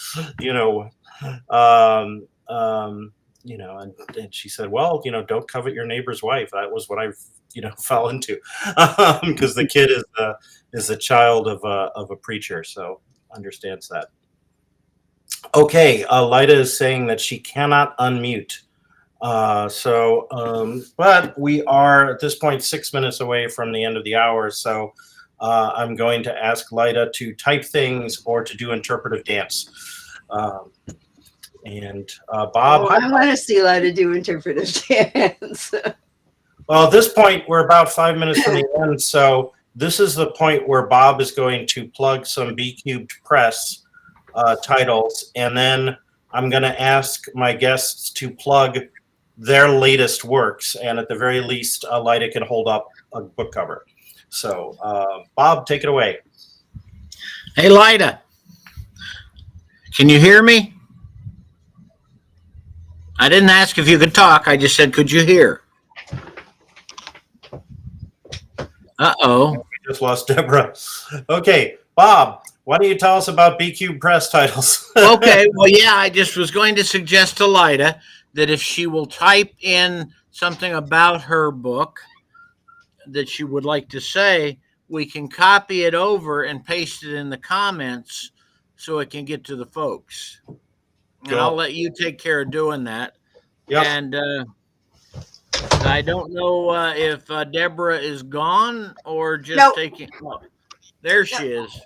and she said, well, don't covet your neighbor's wife. That was what I, fell into, because the kid is a child of a preacher, so understands that. Okay, Lyda is saying that she cannot unmute. But we are at this point 6 minutes away from the end of the hour, so I'm going to ask Lyda to type things or to do interpretive dance. And Bob, Oh, I want to see Lida do interpretive dance. well, at this point, we're about 5 minutes from the end, so this is the point where Bob is going to plug some B-Cubed Press titles, and then I'm going to ask my guests to plug their latest works, and at the very least, Lida can hold up a book cover. So, Bob, take it away. Hey, Lida, can you hear me? I didn't ask if you could talk. I just said, could you hear? Uh-oh. We just lost Deborah. Okay, Bob, why don't you tell us about B-Cube Press titles? Okay, well, yeah, I just was going to suggest to Lida that if she will type in something about her book that she would like to say, we can copy it over and paste it in the comments so it can get to the folks. And Cool. I'll let you take care of doing that. Yep. And I don't know if Deborah is gone or just Nope. taking. Oh, there she is.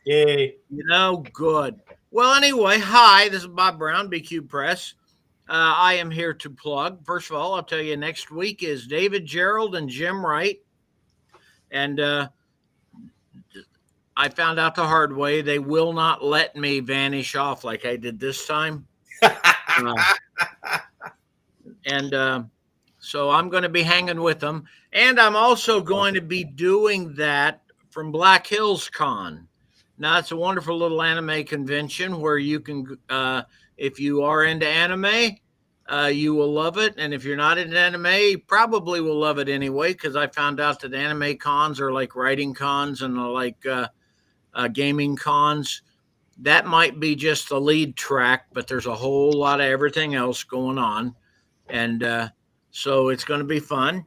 Yay. You know, good. Well, anyway, hi, this is Bob Brown, BQ Press. I am here to plug. First of all, I'll tell you next week is David Gerald and Jim Wright. And I found out the hard way. They will not let me vanish off like I did this time. So I'm going to be hanging with them. And I'm also going to be doing that from Black Hills Con. Now, it's a wonderful little anime convention where you can, if you are into anime, you will love it. And if you're not into anime, you probably will love it anyway, because I found out that anime cons are like writing cons and are like gaming cons. That might be just the lead track, but there's a whole lot of everything else going on. And so it's going to be fun.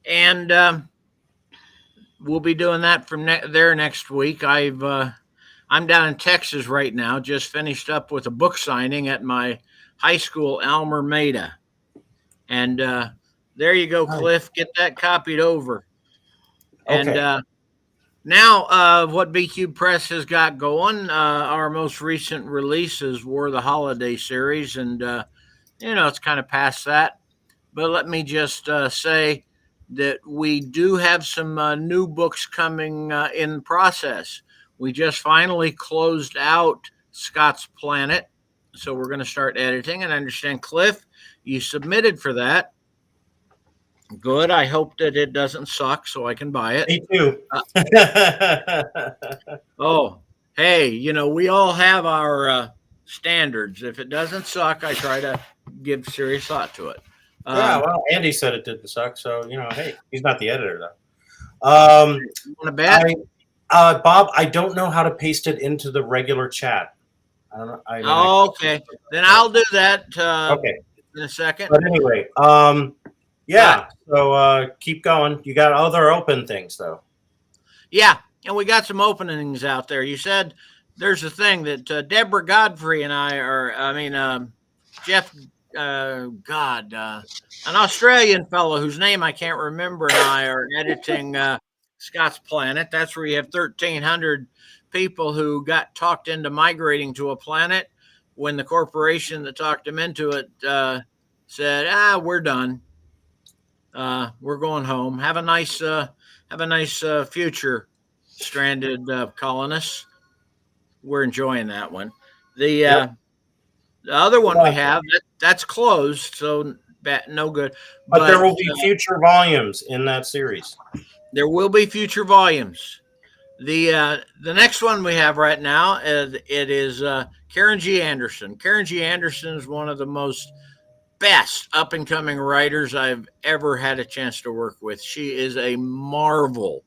And we'll be doing that from there next week. I'm down in Texas right now, just finished up with a book signing at my high school, Alma Mater. And there you go, Cliff. Get that copied over. Okay. And now what BQ Press has got going, our most recent releases were the holiday series. And, it's kind of past that. But let me just say that we do have some new books coming in process. We just finally closed out Scott's Planet. So we're going to start editing. And I understand, Cliff, you submitted for that. Good. I hope that it doesn't suck so I can buy it. Me too. Oh, hey, we all have our standards. If it doesn't suck, I try to give serious thought to it. Yeah, well, Andy said it didn't suck. So, hey, he's not the editor, though. You want to bet? Bob, I don't know how to paste it into the regular chat. I don't know. Okay. Then I'll do that Okay. in a second. But anyway, yeah. So keep going. You got other open things, though. Yeah, and we got some openings out there. You said there's a thing that Deborah Godfrey and I are, Jeff, an Australian fellow whose name I can't remember, and I are editing Scott's Planet. That's where you have 1,300 people who got talked into migrating to a planet when the corporation that talked them into it said, we're done. We're going home. Have a nice future, stranded colonists. We're enjoying that one. The other one we have, that's closed, so no good. But there will be future volumes in that series. There will be future volumes. The next one we have right now is Karen G. Anderson. Karen G. Anderson is one of the most best up-and-coming writers I've ever had a chance to work with. She is a marvel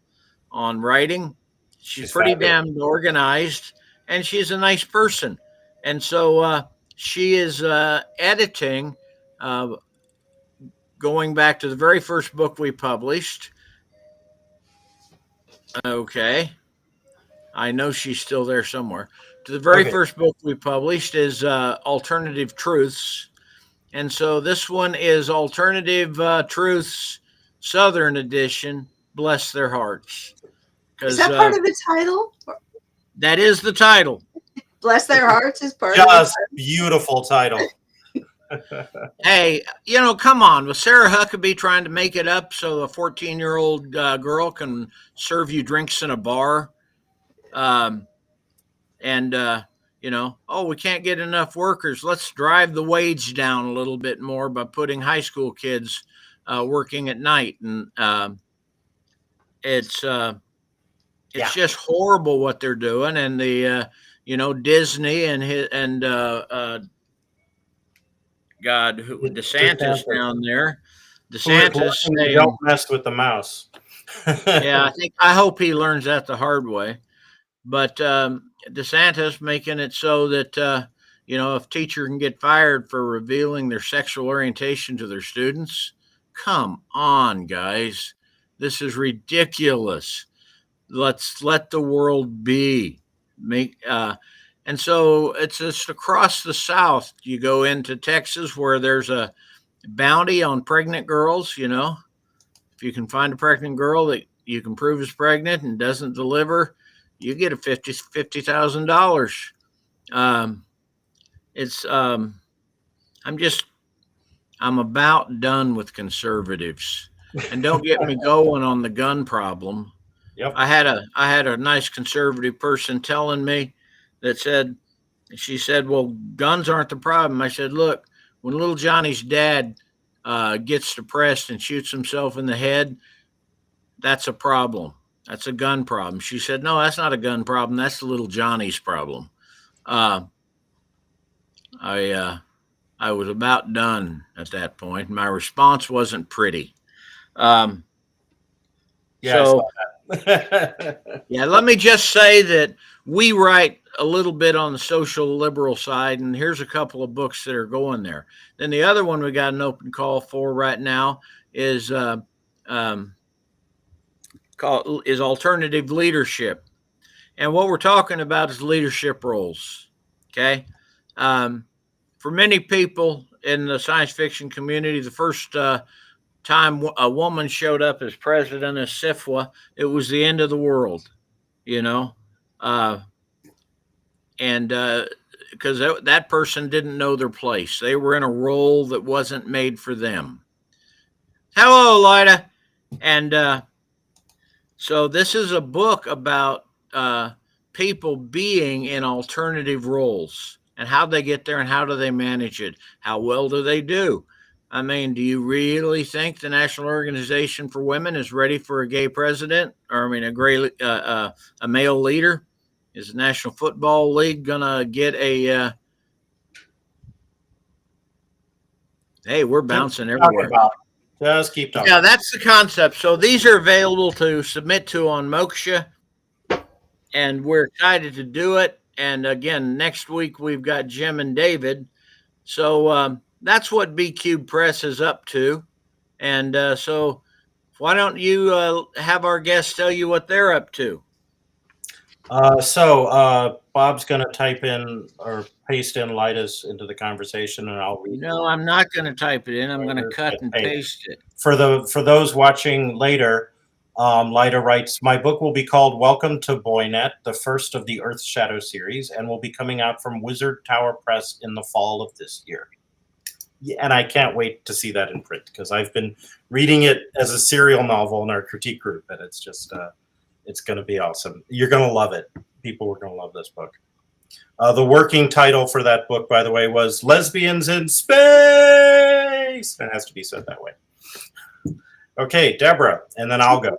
on writing. She's pretty damn organized, and she's a nice person. And so she is editing, going back to the very first book we published. Okay. I know she's still there somewhere. To the very first book we published is Alternative Truths. And so this one is Alternative Truths, Southern Edition, Bless Their Hearts. Is that part of the title? That is the title. Bless Their Hearts is part of the title. Beautiful title. Hey, come on. Was Sarah Huckabee trying to make it up so a 14-year-old girl can serve you drinks in a bar? Um, and, oh, we can't get enough workers. Let's drive the wage down a little bit more by putting high school kids working at night. And it's Yeah. just horrible what they're doing. And Disney and God, DeSantis down there. DeSantis saying, don't mess with the mouse. yeah, I hope he learns that the hard way. But DeSantis making it so that if teacher can get fired for revealing their sexual orientation to their students, come on, guys, this is ridiculous. Let's let the world be. And so it's just across the South. You go into Texas where there's a bounty on pregnant girls. If you can find a pregnant girl that you can prove is pregnant and doesn't deliver, you get a $50,000. I'm about done with conservatives, and don't get me going on the gun problem. Yep. I had a nice conservative person telling me she said, well, guns aren't the problem. I said, look, when little Johnny's dad gets depressed and shoots himself in the head, that's a problem. That's a gun problem. She said, no, that's not a gun problem. That's the little Johnny's problem. I was about done at that point. My response wasn't pretty. Yeah. So, yeah, let me just say that we write a little bit on the social liberal side, and here's a couple of books that are going there. Then the other one we got an open call for right now is alternative leadership. And what we're talking about is leadership roles. Okay. For many people in the science fiction community, the first time a woman showed up as president of SFWA, it was the end of the world, and because that person didn't know their place. They were in a role that wasn't made for them. Hello, Lyda. And so this is a book about people being in alternative roles and how they get there and how do they manage it. How well do they do? I mean, do you really think the National Organization for Women is ready for a gay president? Or, a male leader? Is the National Football League going to get a... Hey, we're bouncing everywhere. Just keep talking. Yeah, that's the concept. So these are available to submit to on Moksha, and we're excited to do it. And again, next week we've got Jim and David. So that's what B Cube Press is up to. And so why don't you have our guests tell you what they're up to? Bob's going to type in or paste in Lyda's into the conversation, and I'll read. No, I'm not going to type it in. I'm going to cut and paste it. For those watching later, Lyda writes, my book will be called Welcome to Boynet, the first of the Earth Shadow series, and will be coming out from Wizard Tower Press in the fall of this year. And I can't wait to see that in print because I've been reading it as a serial novel in our critique group, and it's just it's going to be awesome. You're going to love it. People are going to love this book. The working title for that book, by the way, was Lesbians in Space. It has to be said that way. Okay, Deborah, and then I'll go.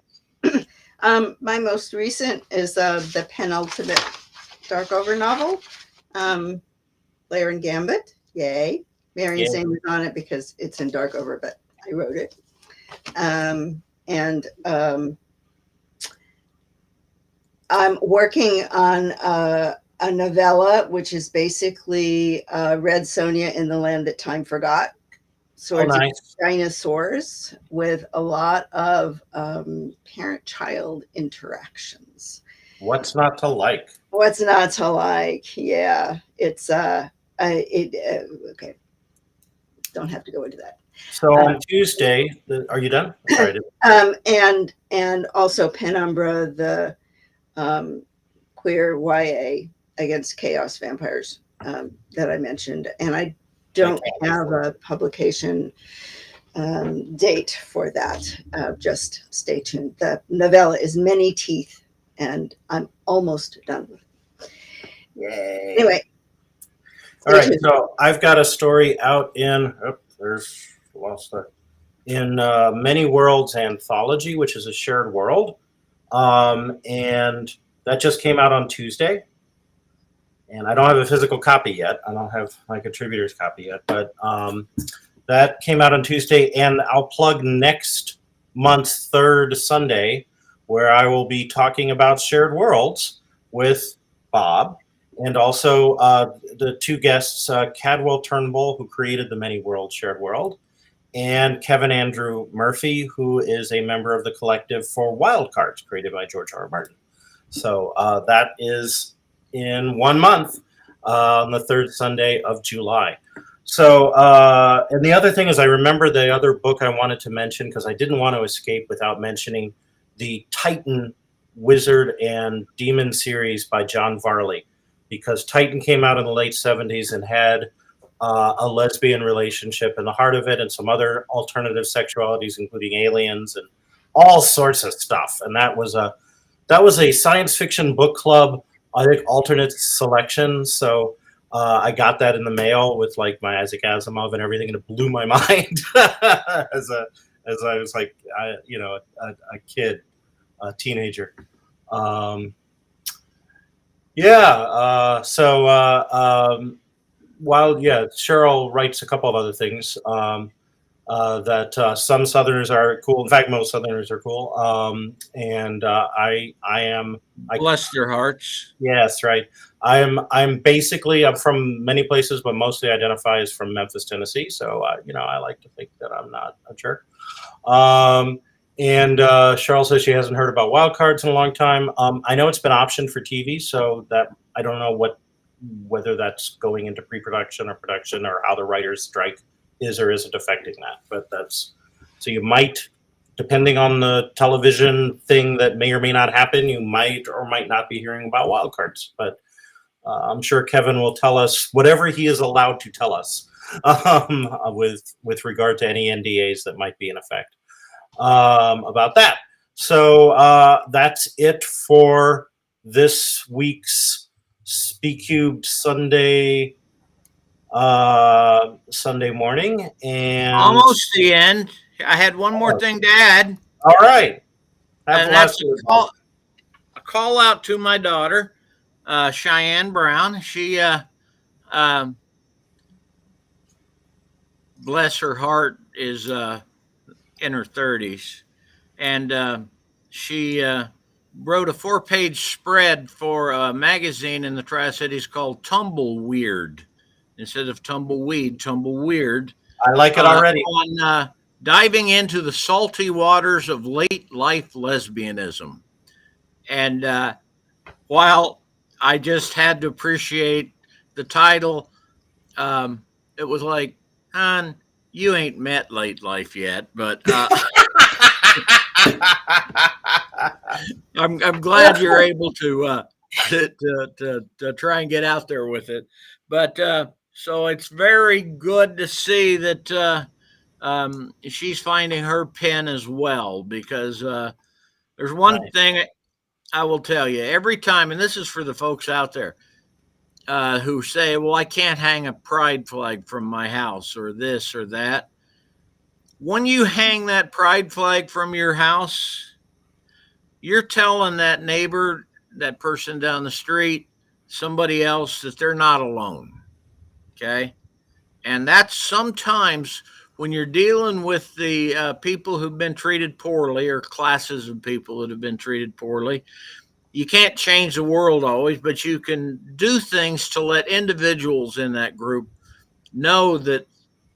My most recent is the penultimate Darkover novel, Lair and Gambit. Yay. Marion's name is on it because it's in Darkover, but I wrote it. I'm working on a novella, which is basically Red Sonja in the Land That Time Forgot. Swords of dinosaurs with a lot of parent-child interactions. What's not to like? What's not to like? Yeah, it's okay. Don't have to go into that. So on Tuesday, are you done? Sorry. And also Penumbra, the queer YA against chaos vampires that I mentioned, and don't have a publication date for that. Just stay tuned. The novella is Many Teeth, and I'm almost done with it. Yay. Anyway. All right, so I've got a story out in, in Many Worlds Anthology, which is a shared world. And that just came out on Tuesday. And I don't have a physical copy yet. I don't have my contributor's copy yet, but that came out on Tuesday. And I'll plug next month's third Sunday, where I will be talking about shared worlds with Bob. And also the two guests, Cadwell Turnbull, who created the Many Worlds Shared World, and Kevin Andrew Murphy, who is a member of the collective for Wild Cards, created by George R. R. Martin. So that is in 1 month, on the third Sunday of July. So, and the other thing is, I remember the other book I wanted to mention, because I didn't want to escape without mentioning the Titan Wizard and Demon series by John Varley. Because Titan came out in the late 70s and had a lesbian relationship in the heart of it, and some other alternative sexualities, including aliens and all sorts of stuff. And that was a science fiction book club, I think, alternate selection. So I got that in the mail with like my Isaac Asimov and everything, and it blew my mind as I was like, a kid, a teenager. While Cheryl writes a couple of other things that some Southerners are cool. In fact, most Southerners are cool. I bless their hearts. Yes, right. I'm basically, I'm from many places, but mostly identify as from Memphis, Tennessee. So I like to think that I'm not a jerk. And Cheryl says she hasn't heard about Wild Cards in a long time. I know it's been optioned for TV, so that I don't know whether that's going into pre-production or production, or how the writer's strike is or isn't affecting that. But so you might, depending on the television thing that may or may not happen, you might or might not be hearing about Wild Cards. But I'm sure Kevin will tell us whatever he is allowed to tell us with regard to any NDAs that might be in effect. About that. So that's it for this week's Speak Cubed Sunday morning. And almost the end. I had one more thing to add. All right. And that's a call out to my daughter, Cheyenne Brown. She, bless her heart, is in her 30s, and she wrote a 4-page spread for a magazine in the Tri-Cities called Tumble Weird, instead of Tumbleweed, Tumble Weird. I like it already. On diving into the salty waters of late life lesbianism. And while I just had to appreciate the title, it was like, hon, you ain't met late life yet, but I'm glad you're able to try and get out there with it. But so it's very good to see that she's finding her pen as well, because there's one thing I will tell you every time, and this is for the folks out there who say, well, I can't hang a pride flag from my house or this or that. When you hang that pride flag from your house, you're telling that neighbor, that person down the street, somebody else, that they're not alone. Okay? And that's sometimes when you're dealing with the people who've been treated poorly, or classes of people that have been treated poorly. You can't change the world always, but you can do things to let individuals in that group know that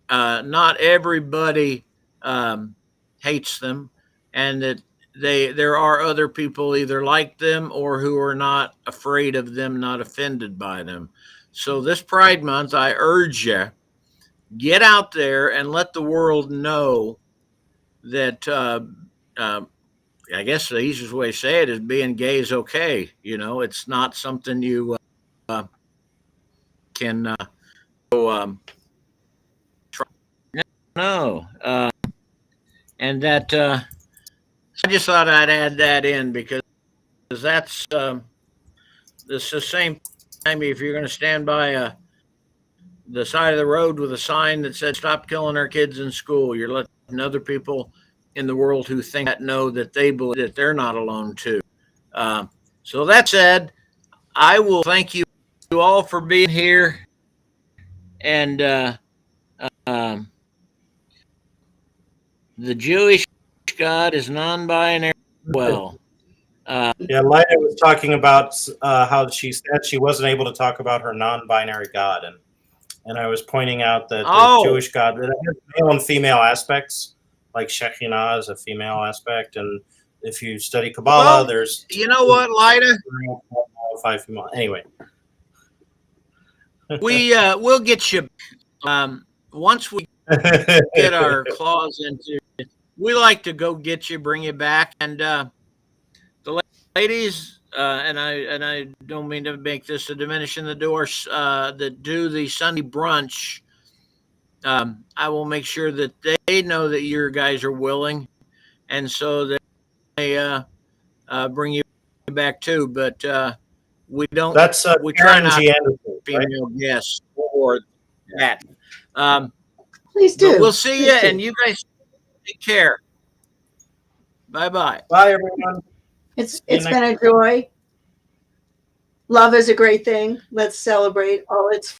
not everybody hates them, and that there are other people either like them or who are not afraid of them, not offended by them. So this Pride Month, I urge you, get out there and let the world know that I guess the easiest way to say it is being gay is okay. You know, it's not something you can go know. And that I just thought I'd add that in because that's it's the same time if you're going to stand by the side of the road with a sign that said "Stop killing our kids in school." You're letting other people in the world who think that know that they believe that they're not alone too. So that said, I will thank you all for being here, and um, the Jewish God is non-binary. Well, Yeah, Lyda was talking about how she said she wasn't able to talk about her non-binary God, and I was pointing out that the Jewish God that has male and female aspects, like Shekinah is a female aspect, and if you study Kabbalah, there's you know what, Lyda, five female. Anyway, we'll get you once we get our claws into it. We like to go get you, bring you back, and the ladies. And I don't mean to make this a diminish in the doors that do the Sunday brunch. I will make sure that they know that your guys are willing, and so that they bring you back too. But we don't. That's we try not G. Anderson, female guests or that. Please do. We'll see Please you, do. and you guys take care. Bye. Bye, everyone. It's been a joy. Love is a great thing. Let's celebrate all its